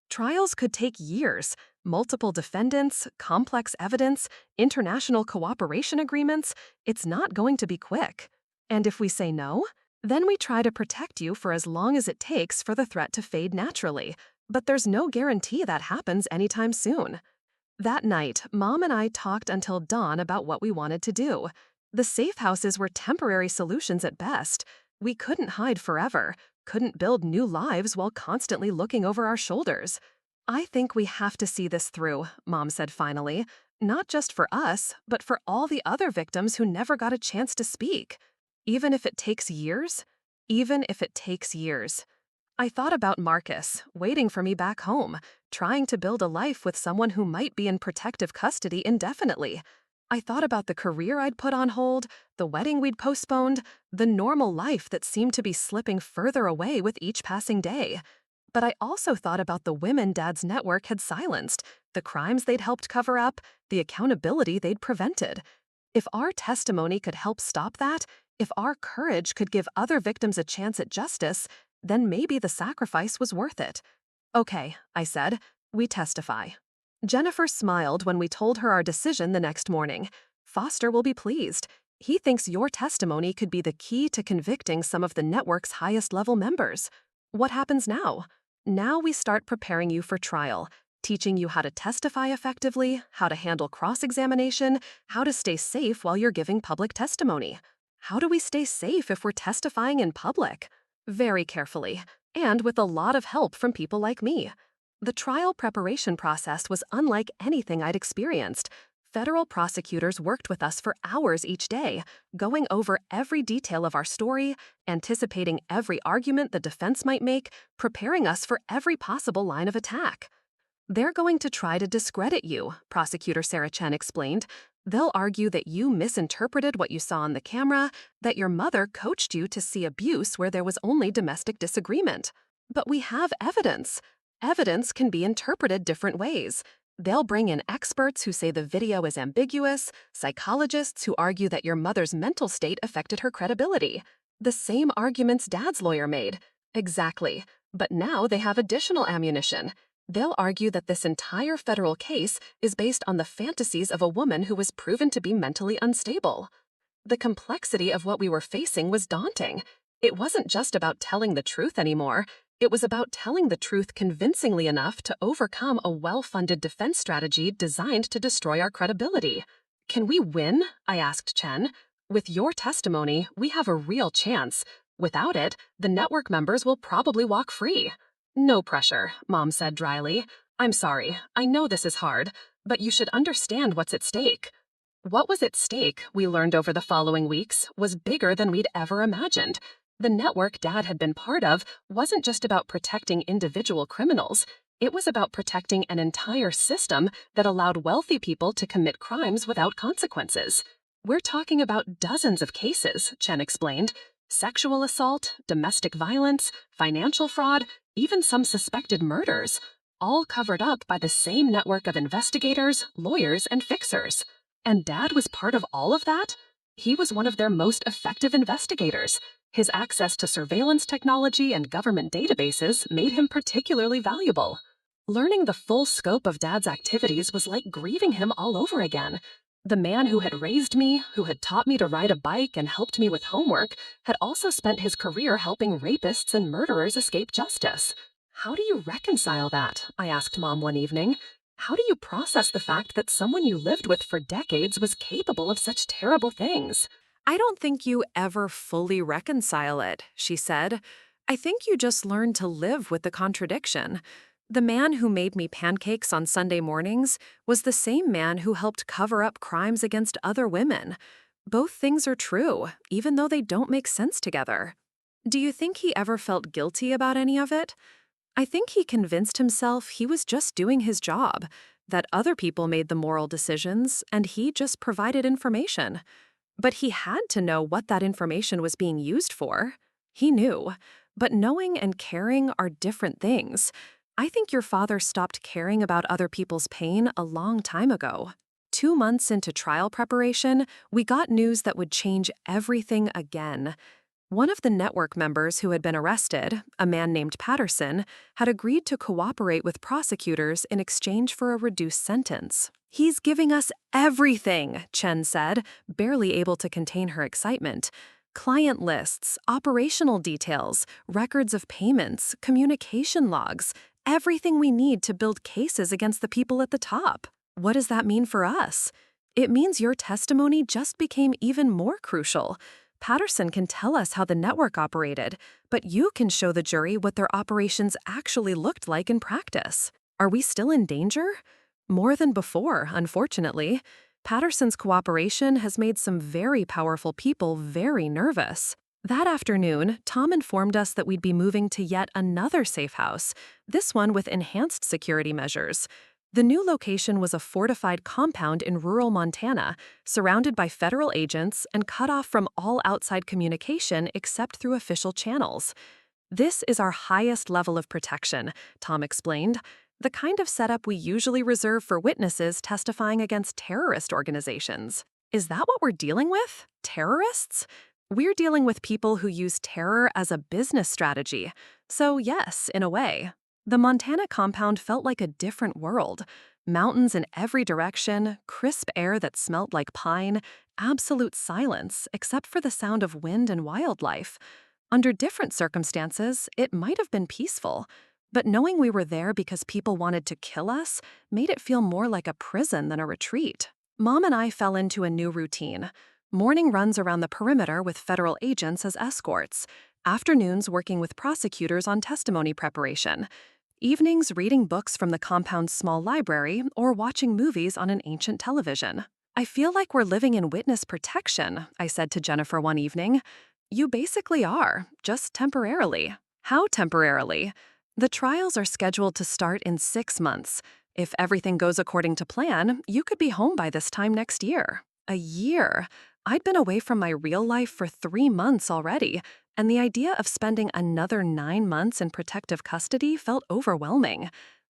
Trials could take years. Multiple defendants, complex evidence, international cooperation agreements. It's not going to be quick. And if we say no, then we try to protect you for as long as it takes for the threat to fade naturally. But there's no guarantee that happens anytime soon. That night, Mom and I talked until dawn about what we wanted to do. The safe houses were temporary solutions at best. We couldn't hide forever, couldn't build new lives while constantly looking over our shoulders. I think we have to see this through, Mom said finally. Not just for us, but for all the other victims who never got a chance to speak. Even if it takes years? Even if it takes years. I thought about Marcus, waiting for me back home, trying to build a life with someone who might be in protective custody indefinitely. I thought about the career I'd put on hold, the wedding we'd postponed, the normal life that seemed to be slipping further away with each passing day. But I also thought about the women Dad's network had silenced, the crimes they'd helped cover up, the accountability they'd prevented. If our testimony could help stop that, if our courage could give other victims a chance at justice, then maybe the sacrifice was worth it. Okay, I said, we testify. Jennifer smiled when we told her our decision the next morning. Foster will be pleased. He thinks your testimony could be the key to convicting some of the network's highest-level members. What happens now? Now we start preparing you for trial, teaching you how to testify effectively, how to handle cross-examination, how to stay safe while you're giving public testimony. How do we stay safe if we're testifying in public? Very carefully, and with a lot of help from people like me. The trial preparation process was unlike anything I'd experienced. Federal prosecutors worked with us for hours each day, going over every detail of our story, anticipating every argument the defense might make, preparing us for every possible line of attack. They're going to try to discredit you, Prosecutor Sarah Chen explained. They'll argue that you misinterpreted what you saw on the camera, that your mother coached you to see abuse where there was only domestic disagreement. But we have evidence. Evidence can be interpreted different ways. They'll bring in experts who say the video is ambiguous, psychologists who argue that your mother's mental state affected her credibility. The same arguments Dad's lawyer made. Exactly. But now they have additional ammunition. They'll argue that this entire federal case is based on the fantasies of a woman who was proven to be mentally unstable. The complexity of what we were facing was daunting. It wasn't just about telling the truth anymore. It was about telling the truth convincingly enough to overcome a well-funded defense strategy designed to destroy our credibility. Can we win? I asked Chen. With your testimony, we have a real chance. Without it, the network members will probably walk free. No pressure, Mom said dryly. I'm sorry, I know this is hard, but you should understand what's at stake. What was at stake, we learned over the following weeks, was bigger than we'd ever imagined. The network Dad had been part of wasn't just about protecting individual criminals. It was about protecting an entire system that allowed wealthy people to commit crimes without consequences. We're talking about dozens of cases, Chen explained. Sexual assault, domestic violence, financial fraud, even some suspected murders, all covered up by the same network of investigators, lawyers, and fixers. And Dad was part of all of that? He was one of their most effective investigators. His access to surveillance technology and government databases made him particularly valuable. Learning the full scope of Dad's activities was like grieving him all over again. The man who had raised me, who had taught me to ride a bike and helped me with homework, had also spent his career helping rapists and murderers escape justice. How do you reconcile that? I asked Mom one evening. How do you process the fact that someone you lived with for decades was capable of such terrible things? I don't think you ever fully reconcile it, she said. I think you just learn to live with the contradiction. The man who made me pancakes on Sunday mornings was the same man who helped cover up crimes against other women. Both things are true, even though they don't make sense together. Do you think he ever felt guilty about any of it? I think he convinced himself he was just doing his job, that other people made the moral decisions and he just provided information. But he had to know what that information was being used for. He knew. But knowing and caring are different things. I think your father stopped caring about other people's pain a long time ago. 2 months into trial preparation, we got news that would change everything again. One of the network members who had been arrested, a man named Patterson, had agreed to cooperate with prosecutors in exchange for a reduced sentence. "He's giving us everything," Chen said, barely able to contain her excitement. "Client lists, operational details, records of payments, communication logs, everything we need to build cases against the people at the top. What does that mean for us? It means your testimony just became even more crucial. Patterson can tell us how the network operated, but you can show the jury what their operations actually looked like in practice. Are we still in danger? More than before, unfortunately. Patterson's cooperation has made some very powerful people very nervous." That afternoon, Tom informed us that we'd be moving to yet another safe house, this one with enhanced security measures. The new location was a fortified compound in rural Montana, surrounded by federal agents and cut off from all outside communication except through official channels. "This is our highest level of protection," Tom explained. "The kind of setup we usually reserve for witnesses testifying against terrorist organizations." Is that what we're dealing with? Terrorists? We're dealing with people who use terror as a business strategy. So yes, in a way. The Montana compound felt like a different world. Mountains in every direction, crisp air that smelled like pine, absolute silence except for the sound of wind and wildlife. Under different circumstances, it might have been peaceful. But knowing we were there because people wanted to kill us made it feel more like a prison than a retreat. Mom and I fell into a new routine. Morning runs around the perimeter with federal agents as escorts. Afternoons working with prosecutors on testimony preparation. Evenings reading books from the compound's small library or watching movies on an ancient television. "I feel like we're living in witness protection," I said to Jennifer one evening. "You basically are, just temporarily." "How temporarily?" "The trials are scheduled to start in 6 months. If everything goes according to plan, you could be home by this time next year." A year. I'd been away from my real life for 3 months already, and the idea of spending another 9 months in protective custody felt overwhelming.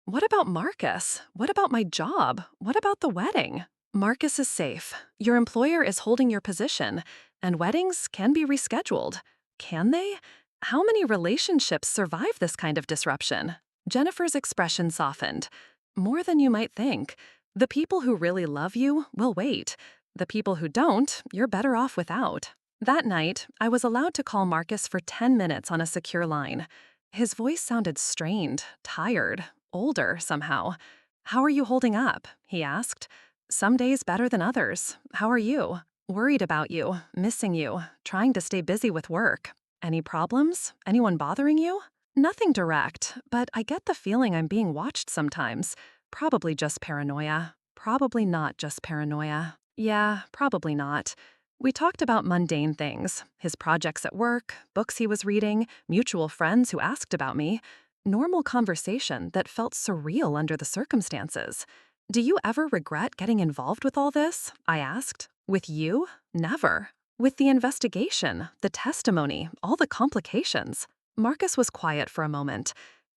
What about Marcus? What about my job? What about the wedding? "Marcus is safe. Your employer is holding your position, and weddings can be rescheduled." Can they? How many relationships survive this kind of disruption? Jennifer's expression softened. "More than you might think. The people who really love you will wait. The people who don't, you're better off without." That night, I was allowed to call Marcus for 10 minutes on a secure line. His voice sounded strained, tired, older somehow. "How are you holding up?" he asked. "Some days better than others. How are you? Worried about you, missing you, trying to stay busy with work. Any problems? Anyone bothering you?" "Nothing direct, but I get the feeling I'm being watched sometimes. Probably just paranoia. Probably not just paranoia. Yeah, probably not." We talked about mundane things, his projects at work, books he was reading, mutual friends who asked about me. Normal conversation that felt surreal under the circumstances. "Do you ever regret getting involved with all this?" I asked. "With you? Never. With the investigation, the testimony, all the complications." Marcus was quiet for a moment.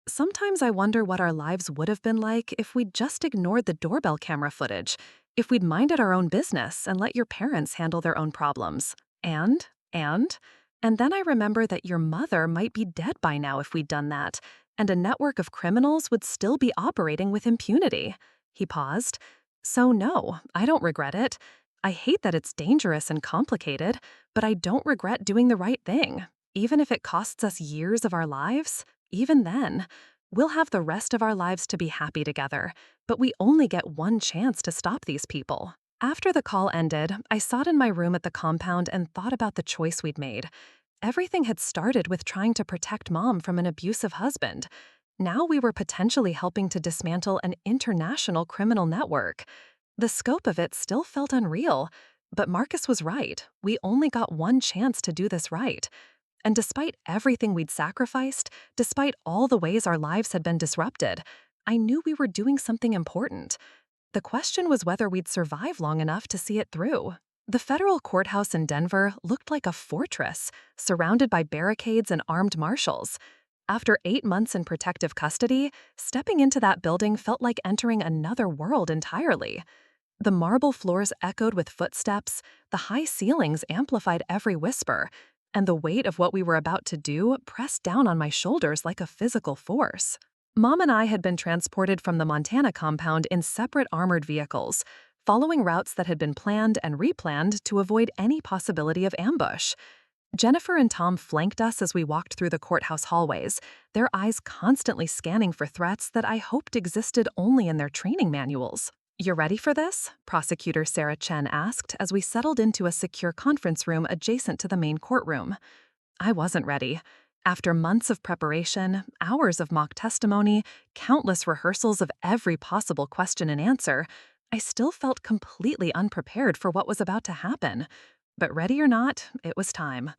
"Sometimes I wonder what our lives would have been like if we'd just ignored the doorbell camera footage. If we'd minded our own business and let your parents handle their own problems. And then I remember that your mother might be dead by now if we'd done that, and a network of criminals would still be operating with impunity." He paused. So no, I don't regret it. I hate that it's dangerous and complicated, but I don't regret doing the right thing. Even if it costs us years of our lives, even then, we'll have the rest of our lives to be happy together, but we only get one chance to stop these people. After the call ended, I sat in my room at the compound and thought about the choice we'd made. Everything had started with trying to protect Mom from an abusive husband. Now we were potentially helping to dismantle an international criminal network. The scope of it still felt unreal, but Marcus was right. We only got one chance to do this right. And despite everything we'd sacrificed, despite all the ways our lives had been disrupted, I knew we were doing something important. The question was whether we'd survive long enough to see it through. The federal courthouse in Denver looked like a fortress, surrounded by barricades and armed marshals. After 8 months in protective custody, stepping into that building felt like entering another world entirely. The marble floors echoed with footsteps, the high ceilings amplified every whisper, and the weight of what we were about to do pressed down on my shoulders like a physical force. Mom and I had been transported from the Montana compound in separate armored vehicles, following routes that had been planned and replanned to avoid any possibility of ambush. Jennifer and Tom flanked us as we walked through the courthouse hallways, their eyes constantly scanning for threats that I hoped existed only in their training manuals. "You're ready for this?" Prosecutor Sarah Chen asked as we settled into a secure conference room adjacent to the main courtroom. I wasn't ready. After months of preparation, hours of mock testimony, countless rehearsals of every possible question and answer, I still felt completely unprepared for what was about to happen. But ready or not, it was time.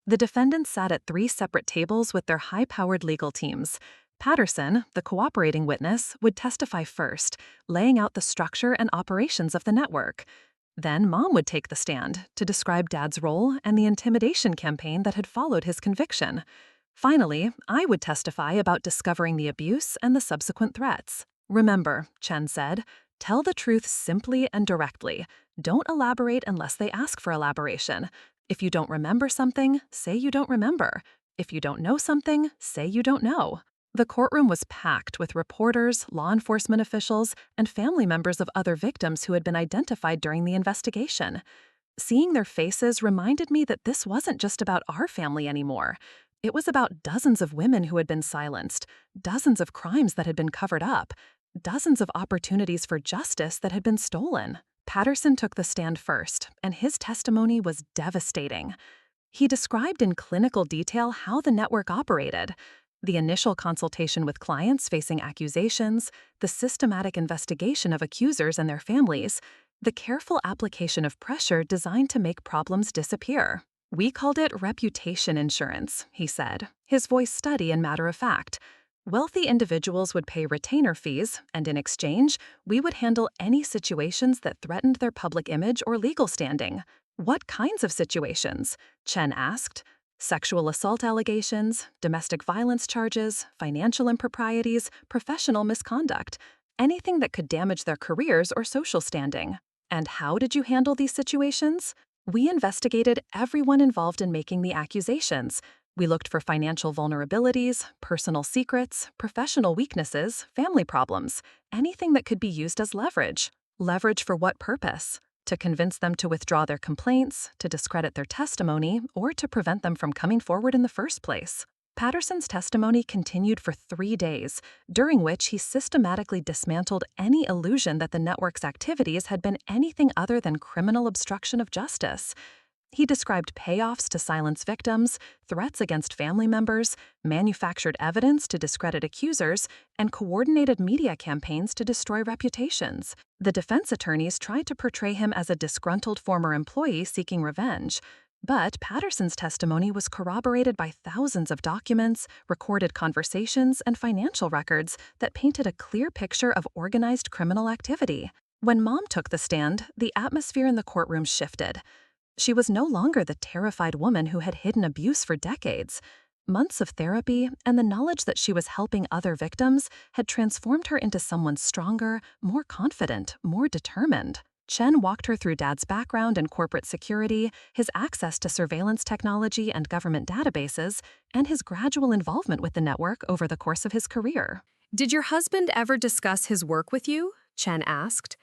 The defendants sat at 3 separate tables with their high-powered legal teams. Patterson, the cooperating witness, would testify first, laying out the structure and operations of the network. Then Mom would take the stand to describe Dad's role and the intimidation campaign that had followed his conviction. Finally, I would testify about discovering the abuse and the subsequent threats. "Remember," Chen said, "tell the truth simply and directly. Don't elaborate unless they ask for elaboration. If you don't remember something, say you don't remember. If you don't know something, say you don't know." The courtroom was packed with reporters, law enforcement officials, and family members of other victims who had been identified during the investigation. Seeing their faces reminded me that this wasn't just about our family anymore. It was about dozens of women who had been silenced, dozens of crimes that had been covered up, dozens of opportunities for justice that had been stolen. Patterson took the stand first, and his testimony was devastating. He described in clinical detail how the network operated: the initial consultation with clients facing accusations, the systematic investigation of accusers and their families, the careful application of pressure designed to make problems disappear. "We called it reputation insurance," he said, his voice steady and matter-of-fact. "Wealthy individuals would pay retainer fees, and in exchange, we would handle any situations that threatened their public image or legal standing." "What kinds of situations?" Chen asked. "Sexual assault allegations, domestic violence charges, financial improprieties, professional misconduct, anything that could damage their careers or social standing." "And how did you handle these situations?" "We investigated everyone involved in making the accusations. We looked for financial vulnerabilities, personal secrets, professional weaknesses, family problems, anything that could be used as leverage." "Leverage for what purpose?" "To convince them to withdraw their complaints, to discredit their testimony, or to prevent them from coming forward in the first place." Patterson's testimony continued for 3 days, during which he systematically dismantled any illusion that the network's activities had been anything other than criminal obstruction of justice. He described payoffs to silence victims, threats against family members, manufactured evidence to discredit accusers, and coordinated media campaigns to destroy reputations. The defense attorneys tried to portray him as a disgruntled former employee seeking revenge. But Patterson's testimony was corroborated by thousands of documents, recorded conversations, and financial records that painted a clear picture of organized criminal activity. When Mom took the stand, the atmosphere in the courtroom shifted. She was no longer the terrified woman who had hidden abuse for decades. Months of therapy and the knowledge that she was helping other victims had transformed her into someone stronger, more confident, more determined. Chen walked her through Dad's background in corporate security, his access to surveillance technology and government databases, and his gradual involvement with the network over the course of his career. Did your husband ever discuss his work with you? Chen asked.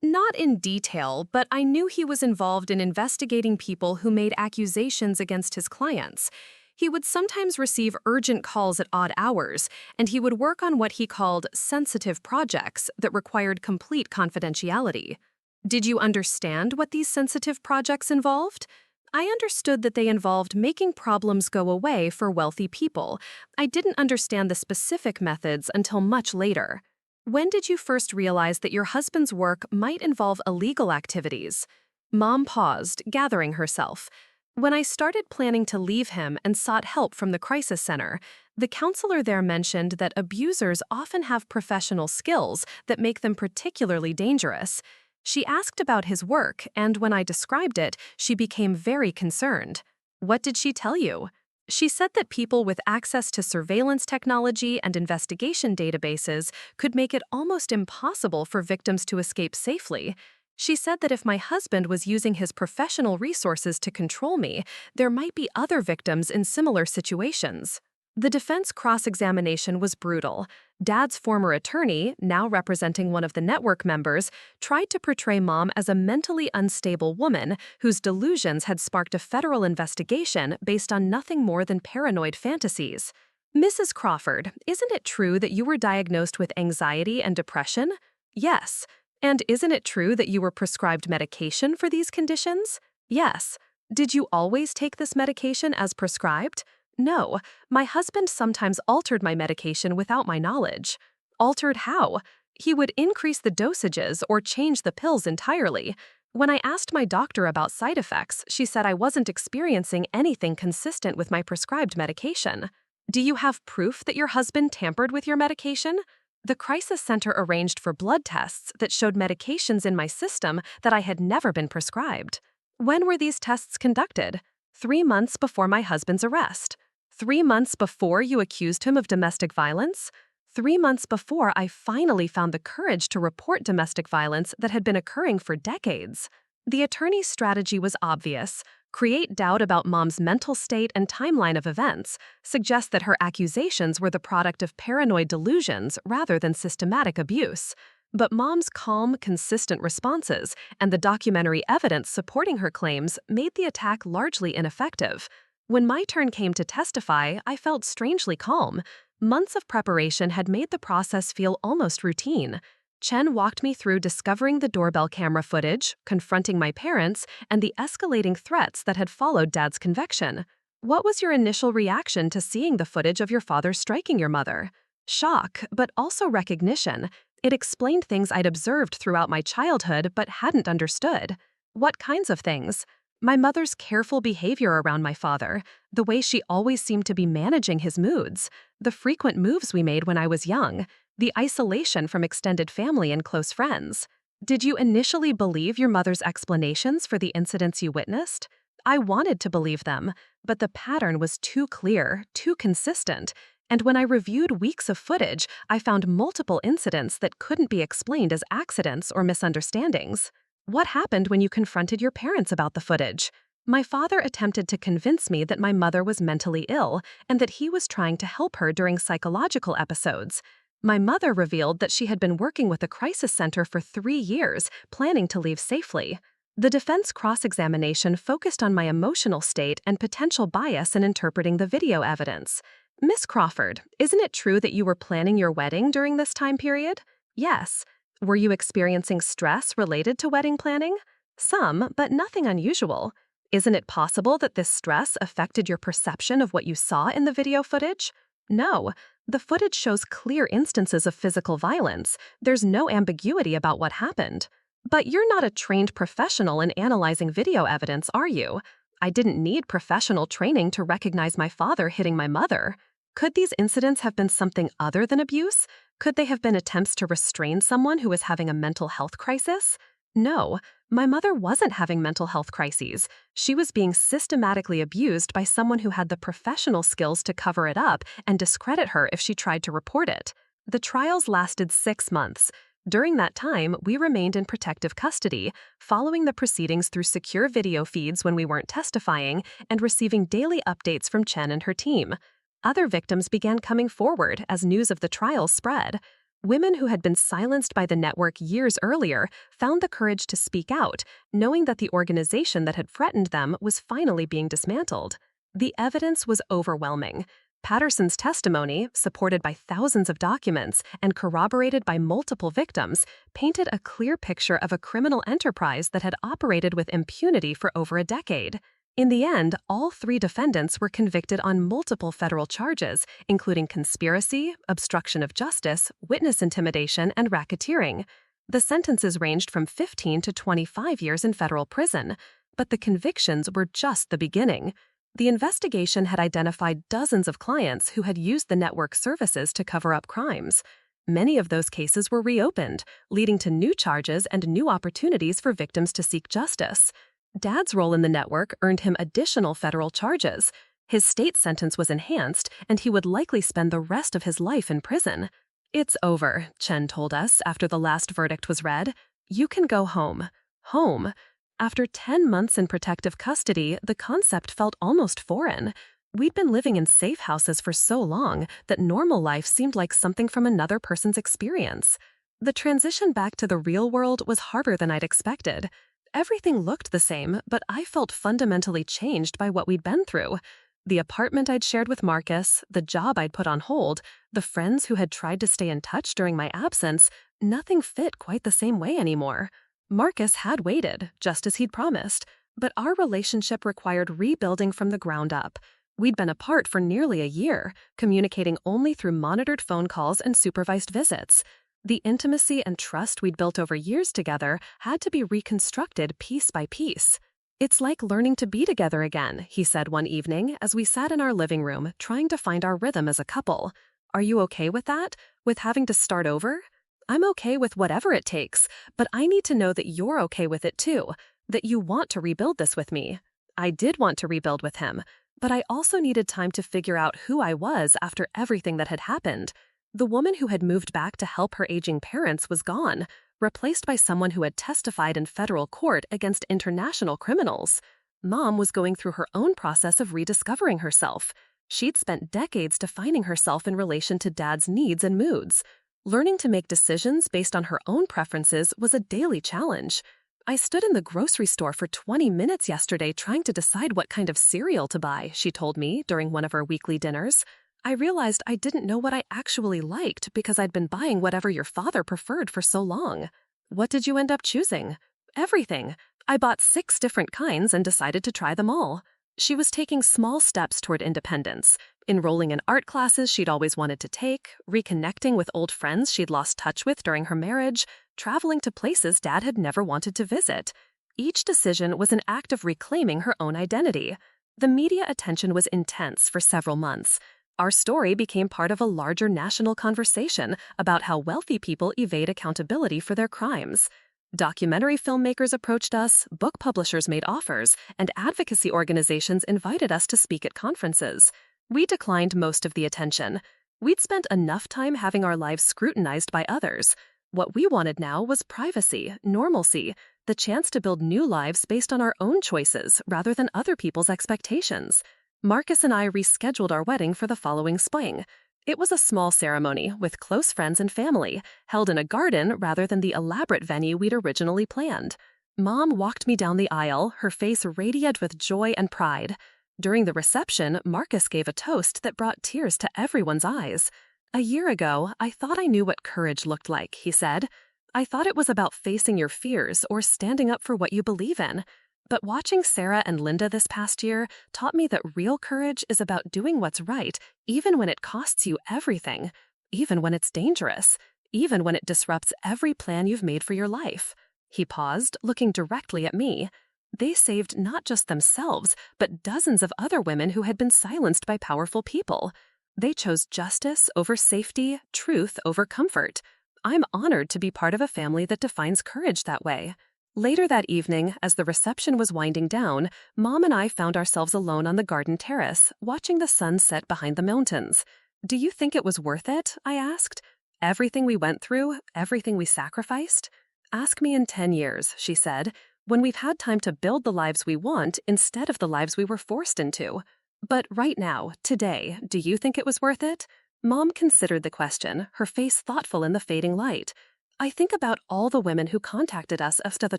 Not in detail, but I knew he was involved in investigating people who made accusations against his clients. He would sometimes receive urgent calls at odd hours, and he would work on what he called sensitive projects that required complete confidentiality. Did you understand what these sensitive projects involved? I understood that they involved making problems go away for wealthy people. I didn't understand the specific methods until much later. When did you first realize that your husband's work might involve illegal activities? Mom paused, gathering herself. When I started planning to leave him and sought help from the crisis center, the counselor there mentioned that abusers often have professional skills that make them particularly dangerous. She asked about his work, and when I described it, she became very concerned. What did she tell you? She said that people with access to surveillance technology and investigation databases could make it almost impossible for victims to escape safely. She said that if my husband was using his professional resources to control me, there might be other victims in similar situations. The defense cross-examination was brutal. Dad's former attorney, now representing one of the network members, tried to portray Mom as a mentally unstable woman whose delusions had sparked a federal investigation based on nothing more than paranoid fantasies. Mrs. Crawford, isn't it true that you were diagnosed with anxiety and depression? Yes. And isn't it true that you were prescribed medication for these conditions? Yes. Did you always take this medication as prescribed? No, my husband sometimes altered my medication without my knowledge. Altered how? He would increase the dosages or change the pills entirely. When I asked my doctor about side effects, she said I wasn't experiencing anything consistent with my prescribed medication. Do you have proof that your husband tampered with your medication? The crisis center arranged for blood tests that showed medications in my system that I had never been prescribed. When were these tests conducted? 3 months before my husband's arrest. 3 months before you accused him of domestic violence? 3 months before I finally found the courage to report domestic violence that had been occurring for decades. The attorney's strategy was obvious. Create doubt about Mom's mental state and timeline of events, suggest that her accusations were the product of paranoid delusions rather than systematic abuse. But Mom's calm, consistent responses and the documentary evidence supporting her claims made the attack largely ineffective. When my turn came to testify, I felt strangely calm. Months of preparation had made the process feel almost routine. Chen walked me through discovering the doorbell camera footage, confronting my parents, and the escalating threats that had followed Dad's conviction. What was your initial reaction to seeing the footage of your father striking your mother? Shock, but also recognition. It explained things I'd observed throughout my childhood but hadn't understood. What kinds of things? My mother's careful behavior around my father, the way she always seemed to be managing his moods, the frequent moves we made when I was young, the isolation from extended family and close friends. Did you initially believe your mother's explanations for the incidents you witnessed? I wanted to believe them, but the pattern was too clear, too consistent, and when I reviewed weeks of footage, I found multiple incidents that couldn't be explained as accidents or misunderstandings. What happened when you confronted your parents about the footage? My father attempted to convince me that my mother was mentally ill and that he was trying to help her during psychological episodes. My mother revealed that she had been working with a crisis center for 3 years, planning to leave safely. The defense cross-examination focused on my emotional state and potential bias in interpreting the video evidence. Miss Crawford, isn't it true that you were planning your wedding during this time period? Yes. Were you experiencing stress related to wedding planning? Some, but nothing unusual. Isn't it possible that this stress affected your perception of what you saw in the video footage? No. The footage shows clear instances of physical violence. There's no ambiguity about what happened. But you're not a trained professional in analyzing video evidence, are you? I didn't need professional training to recognize my father hitting my mother. Could these incidents have been something other than abuse? Could they have been attempts to restrain someone who was having a mental health crisis? No, my mother wasn't having mental health crises. She was being systematically abused by someone who had the professional skills to cover it up and discredit her if she tried to report it. The trials lasted 6 months. During that time, we remained in protective custody, following the proceedings through secure video feeds when we weren't testifying and receiving daily updates from Chen and her team. Other victims began coming forward as news of the trials spread. Women who had been silenced by the network years earlier found the courage to speak out, knowing that the organization that had threatened them was finally being dismantled. The evidence was overwhelming. Patterson's testimony, supported by thousands of documents and corroborated by multiple victims, painted a clear picture of a criminal enterprise that had operated with impunity for over a decade. In the end, all 3 defendants were convicted on multiple federal charges, including conspiracy, obstruction of justice, witness intimidation, and racketeering. The sentences ranged from 15 to 25 years in federal prison, but the convictions were just the beginning. The investigation had identified dozens of clients who had used the network services to cover up crimes. Many of those cases were reopened, leading to new charges and new opportunities for victims to seek justice. Dad's role in the network earned him additional federal charges. His state sentence was enhanced, and he would likely spend the rest of his life in prison. "It's over," Chen told us after the last verdict was read. "You can go home." Home? After 10 months in protective custody, the concept felt almost foreign. We'd been living in safe houses for so long that normal life seemed like something from another person's experience. The transition back to the real world was harder than I'd expected. Everything looked the same, but I felt fundamentally changed by what we'd been through. The apartment I'd shared with Marcus, the job I'd put on hold, the friends who had tried to stay in touch during my absence, nothing fit quite the same way anymore. Marcus had waited, just as he'd promised, but our relationship required rebuilding from the ground up. We'd been apart for nearly a year, communicating only through monitored phone calls and supervised visits. The intimacy and trust we'd built over years together had to be reconstructed piece by piece. "It's like learning to be together again," he said one evening as we sat in our living room trying to find our rhythm as a couple. "Are you okay with that? With having to start over?" "I'm okay with whatever it takes, but I need to know that you're okay with it too, that you want to rebuild this with me." I did want to rebuild with him, but I also needed time to figure out who I was after everything that had happened. The woman who had moved back to help her aging parents was gone, replaced by someone who had testified in federal court against international criminals. Mom was going through her own process of rediscovering herself. She'd spent decades defining herself in relation to Dad's needs and moods. Learning to make decisions based on her own preferences was a daily challenge. "I stood in the grocery store for 20 minutes yesterday trying to decide what kind of cereal to buy," she told me during one of our weekly dinners. "I realized I didn't know what I actually liked because I'd been buying whatever your father preferred for so long." "What did you end up choosing?" "Everything. I bought 6 different kinds and decided to try them all." She was taking small steps toward independence, enrolling in art classes she'd always wanted to take, reconnecting with old friends she'd lost touch with during her marriage, traveling to places Dad had never wanted to visit. Each decision was an act of reclaiming her own identity. The media attention was intense for several months. Our story became part of a larger national conversation about how wealthy people evade accountability for their crimes. Documentary filmmakers approached us, book publishers made offers, and advocacy organizations invited us to speak at conferences. We declined most of the attention. We'd spent enough time having our lives scrutinized by others. What we wanted now was privacy, normalcy, the chance to build new lives based on our own choices rather than other people's expectations. Marcus and I rescheduled our wedding for the following spring. It was a small ceremony with close friends and family, held in a garden rather than the elaborate venue we'd originally planned. Mom walked me down the aisle, her face radiant with joy and pride. During the reception, Marcus gave a toast that brought tears to everyone's eyes. "A year ago, I thought I knew what courage looked like," he said. "I thought it was about facing your fears or standing up for what you believe in. But watching Sarah and Linda this past year taught me that real courage is about doing what's right, even when it costs you everything, even when it's dangerous, even when it disrupts every plan you've made for your life." He paused, looking directly at me. They saved not just themselves, but dozens of other women who had been silenced by powerful people. They chose justice over safety, truth over comfort. I'm honored to be part of a family that defines courage that way. Later that evening, as the reception was winding down, Mom and I found ourselves alone on the garden terrace, watching the sun set behind the mountains. "Do you think it was worth it?" I asked. "Everything we went through, everything we sacrificed?" "Ask me in 10 years, she said, "when we've had time to build the lives we want instead of the lives we were forced into. But right now, today, do you think it was worth it?" Mom considered the question, her face thoughtful in the fading light. I think about all the women who contacted us after the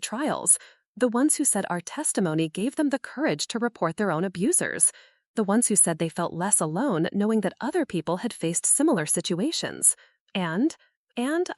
trials, the ones who said our testimony gave them the courage to report their own abusers, the ones who said they felt less alone knowing that other people had faced similar situations. And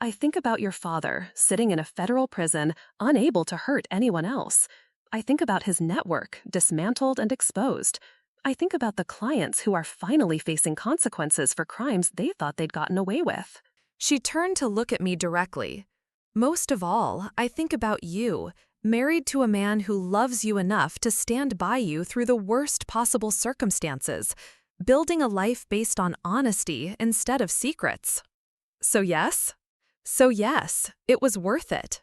I think about your father, sitting in a federal prison, unable to hurt anyone else. I think about his network, dismantled and exposed. I think about the clients who are finally facing consequences for crimes they thought they'd gotten away with. She turned to look at me directly. Most of all, I think about you, married to a man who loves you enough to stand by you through the worst possible circumstances, building a life based on honesty instead of secrets. So yes, it was worth it.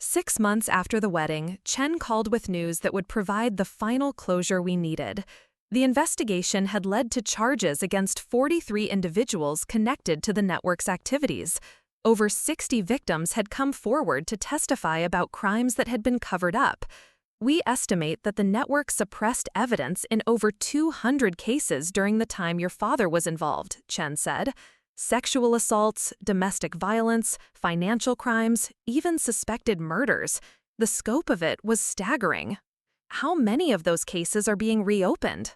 6 months after the wedding, Chen called with news that would provide the final closure we needed. The investigation had led to charges against 43 individuals connected to the network's activities. Over 60 victims had come forward to testify about crimes that had been covered up. We estimate that the network suppressed evidence in over 200 cases during the time your father was involved, Chen said. Sexual assaults, domestic violence, financial crimes, even suspected murders. The scope of it was staggering. How many of those cases are being reopened?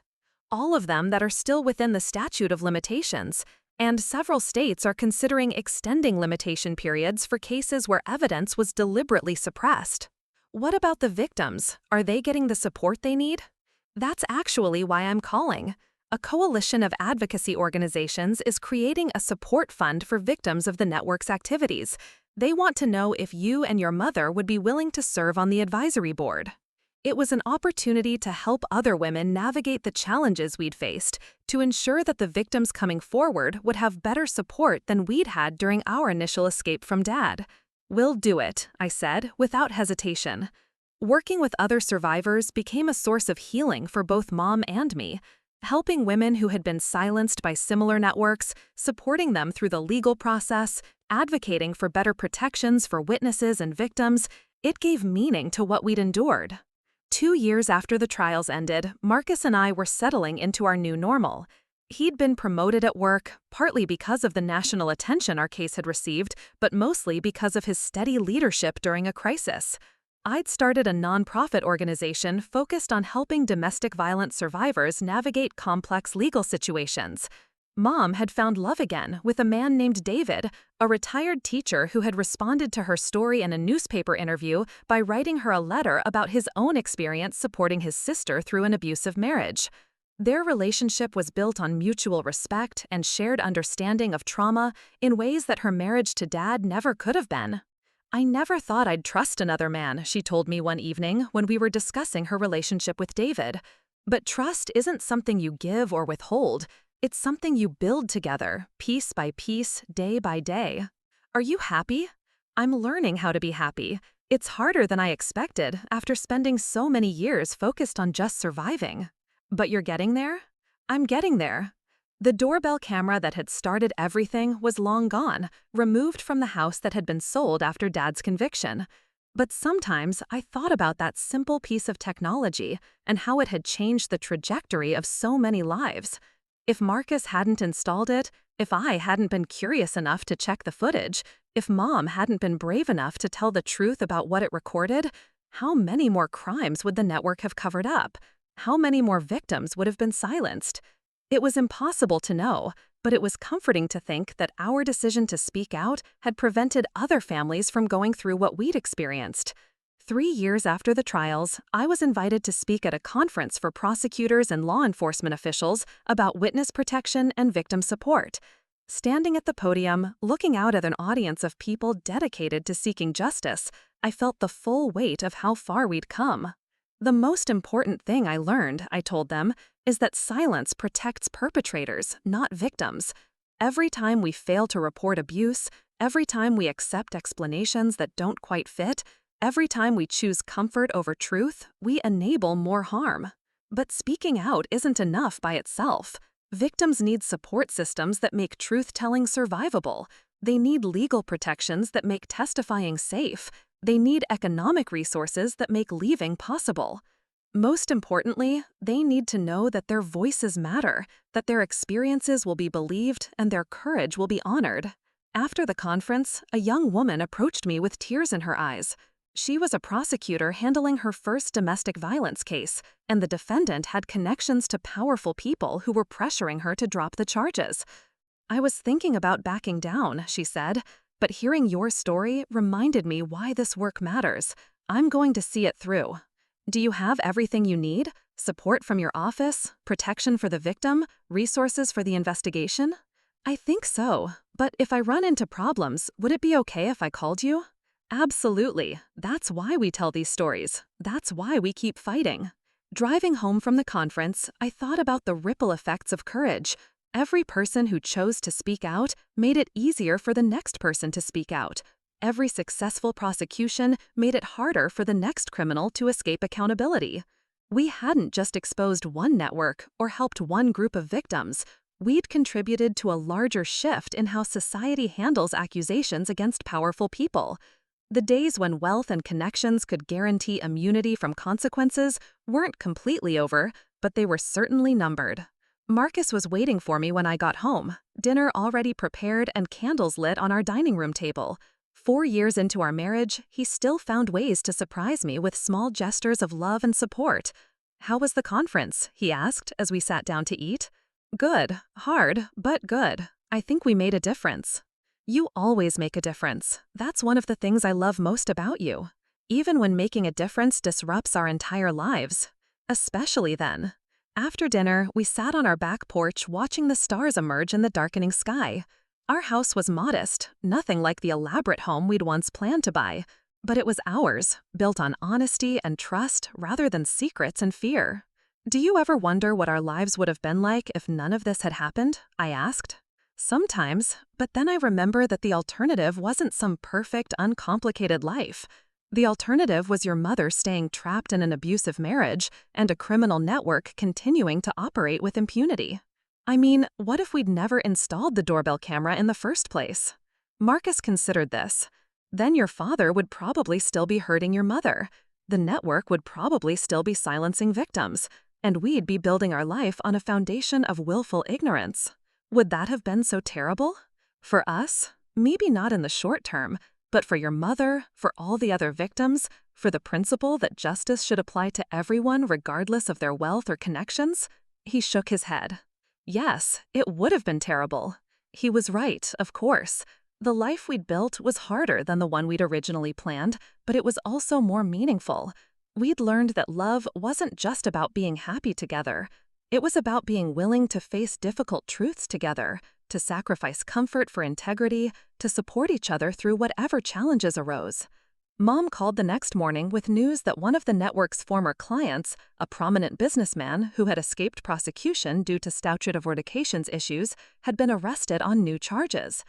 All of them that are still within the statute of limitations, and several states are considering extending limitation periods for cases where evidence was deliberately suppressed. What about the victims? Are they getting the support they need? That's actually why I'm calling. A coalition of advocacy organizations is creating a support fund for victims of the network's activities. They want to know if you and your mother would be willing to serve on the advisory board. It was an opportunity to help other women navigate the challenges we'd faced, to ensure that the victims coming forward would have better support than we'd had during our initial escape from Dad. We'll do it, I said, without hesitation. Working with other survivors became a source of healing for both Mom and me. Helping women who had been silenced by similar networks, supporting them through the legal process, advocating for better protections for witnesses and victims, it gave meaning to what we'd endured. 2 years after the trials ended, Marcus and I were settling into our new normal. He'd been promoted at work, partly because of the national attention our case had received, but mostly because of his steady leadership during a crisis. I'd started a nonprofit organization focused on helping domestic violence survivors navigate complex legal situations. Mom had found love again with a man named David, a retired teacher who had responded to her story in a newspaper interview by writing her a letter about his own experience supporting his sister through an abusive marriage. Their relationship was built on mutual respect and shared understanding of trauma in ways that her marriage to Dad never could have been. I never thought I'd trust another man, she told me one evening when we were discussing her relationship with David. But trust isn't something you give or withhold. It's something you build together, piece by piece, day by day. Are you happy? I'm learning how to be happy. It's harder than I expected after spending so many years focused on just surviving. But you're getting there? I'm getting there. The doorbell camera that had started everything was long gone, removed from the house that had been sold after Dad's conviction. But sometimes I thought about that simple piece of technology and how it had changed the trajectory of so many lives. If Marcus hadn't installed it, if I hadn't been curious enough to check the footage, if Mom hadn't been brave enough to tell the truth about what it recorded, how many more crimes would the network have covered up? How many more victims would have been silenced? It was impossible to know, but it was comforting to think that our decision to speak out had prevented other families from going through what we'd experienced. 3 years after the trials, I was invited to speak at a conference for prosecutors and law enforcement officials about witness protection and victim support. Standing at the podium, looking out at an audience of people dedicated to seeking justice, I felt the full weight of how far we'd come. The most important thing I learned, I told them, is that silence protects perpetrators, not victims. Every time we fail to report abuse, every time we accept explanations that don't quite fit, every time we choose comfort over truth, we enable more harm. But speaking out isn't enough by itself. Victims need support systems that make truth-telling survivable. They need legal protections that make testifying safe. They need economic resources that make leaving possible. Most importantly, they need to know that their voices matter, that their experiences will be believed, and their courage will be honored. After the conference, a young woman approached me with tears in her eyes. She was a prosecutor handling her first domestic violence case, and the defendant had connections to powerful people who were pressuring her to drop the charges. "I was thinking about backing down," she said, "but hearing your story reminded me why this work matters. I'm going to see it through." Do you have everything you need? Support from your office, protection for the victim, resources for the investigation? I think so, but if I run into problems, would it be okay if I called you? Absolutely. That's why we tell these stories. That's why we keep fighting. Driving home from the conference, I thought about the ripple effects of courage. Every person who chose to speak out made it easier for the next person to speak out. Every successful prosecution made it harder for the next criminal to escape accountability. We hadn't just exposed one network or helped one group of victims. We'd contributed to a larger shift in how society handles accusations against powerful people. The days when wealth and connections could guarantee immunity from consequences weren't completely over, but they were certainly numbered. Marcus was waiting for me when I got home, dinner already prepared and candles lit on our dining room table. 4 years into our marriage, he still found ways to surprise me with small gestures of love and support. "How was the conference?" he asked as we sat down to eat. "Good. Hard, but good. I think we made a difference." You always make a difference. That's one of the things I love most about you. Even when making a difference disrupts our entire lives. Especially then. After dinner, we sat on our back porch watching the stars emerge in the darkening sky. Our house was modest, nothing like the elaborate home we'd once planned to buy, but it was ours, built on honesty and trust rather than secrets and fear. "Do you ever wonder what our lives would have been like if none of this had happened?" I asked. "Sometimes, but then I remember that the alternative wasn't some perfect, uncomplicated life. The alternative was your mother staying trapped in an abusive marriage and a criminal network continuing to operate with impunity. I mean, what if we'd never installed the doorbell camera in the first place?" Marcus considered this. "Then your father would probably still be hurting your mother. The network would probably still be silencing victims, and we'd be building our life on a foundation of willful ignorance. Would that have been so terrible? For us, maybe not in the short term, but for your mother, for all the other victims, for the principle that justice should apply to everyone regardless of their wealth or connections?" He shook his head. Yes, it would have been terrible. He was right, of course. The life we'd built was harder than the one we'd originally planned, but it was also more meaningful. We'd learned that love wasn't just about being happy together. It was about being willing to face difficult truths together, to sacrifice comfort for integrity, to support each other through whatever challenges arose. Mom called the next morning with news that one of the network's former clients, a prominent businessman who had escaped prosecution due to statute of limitations issues, had been arrested on new charges.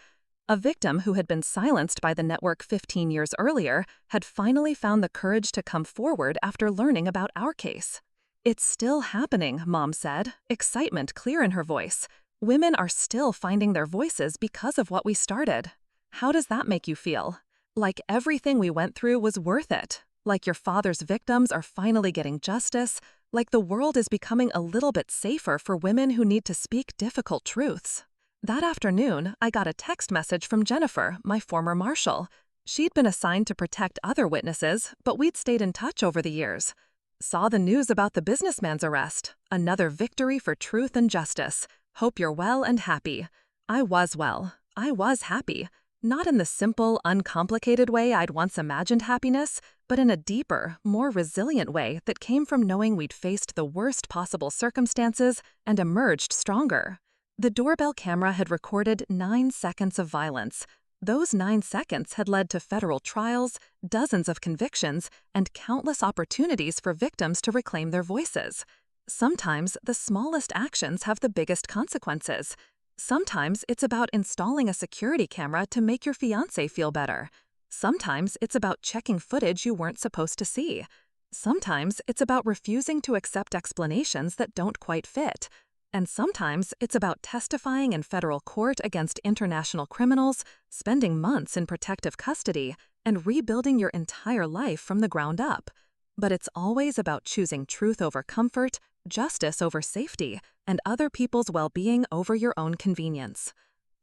A victim who had been silenced by the network 15 years earlier had finally found the courage to come forward after learning about our case. "It's still happening," Mom said, excitement clear in her voice. "Women are still finding their voices because of what we started." How does that make you feel? Like everything we went through was worth it. Like your father's victims are finally getting justice. Like the world is becoming a little bit safer for women who need to speak difficult truths. That afternoon, I got a text message from Jennifer, my former marshal. She'd been assigned to protect other witnesses, but we'd stayed in touch over the years. "Saw the news about the businessman's arrest. Another victory for truth and justice. Hope you're well and happy." I was well. I was happy. Not in the simple, uncomplicated way I'd once imagined happiness, but in a deeper, more resilient way that came from knowing we'd faced the worst possible circumstances and emerged stronger. The doorbell camera had recorded 9 seconds of violence. Those 9 seconds had led to federal trials, dozens of convictions, and countless opportunities for victims to reclaim their voices. Sometimes the smallest actions have the biggest consequences. Sometimes it's about installing a security camera to make your fiancé feel better. Sometimes it's about checking footage you weren't supposed to see. Sometimes it's about refusing to accept explanations that don't quite fit. And sometimes it's about testifying in federal court against international criminals, spending months in protective custody, and rebuilding your entire life from the ground up. but it's always about choosing truth over comfort, justice over safety, and other people's well-being over your own convenience.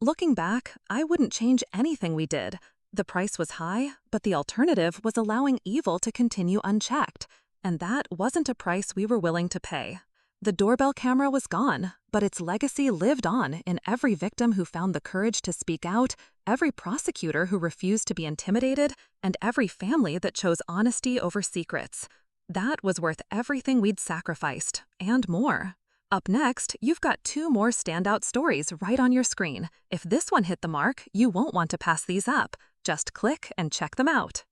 Looking back, I wouldn't change anything we did. The price was high, but the alternative was allowing evil to continue unchecked, and that wasn't a price we were willing to pay. The doorbell camera was gone, but its legacy lived on in every victim who found the courage to speak out, every prosecutor who refused to be intimidated, and every family that chose honesty over secrets. That was worth everything we'd sacrificed, and more. Up next, you've got 2 more standout stories right on your screen. If this one hit the mark, you won't want to pass these up. Just click and check them out.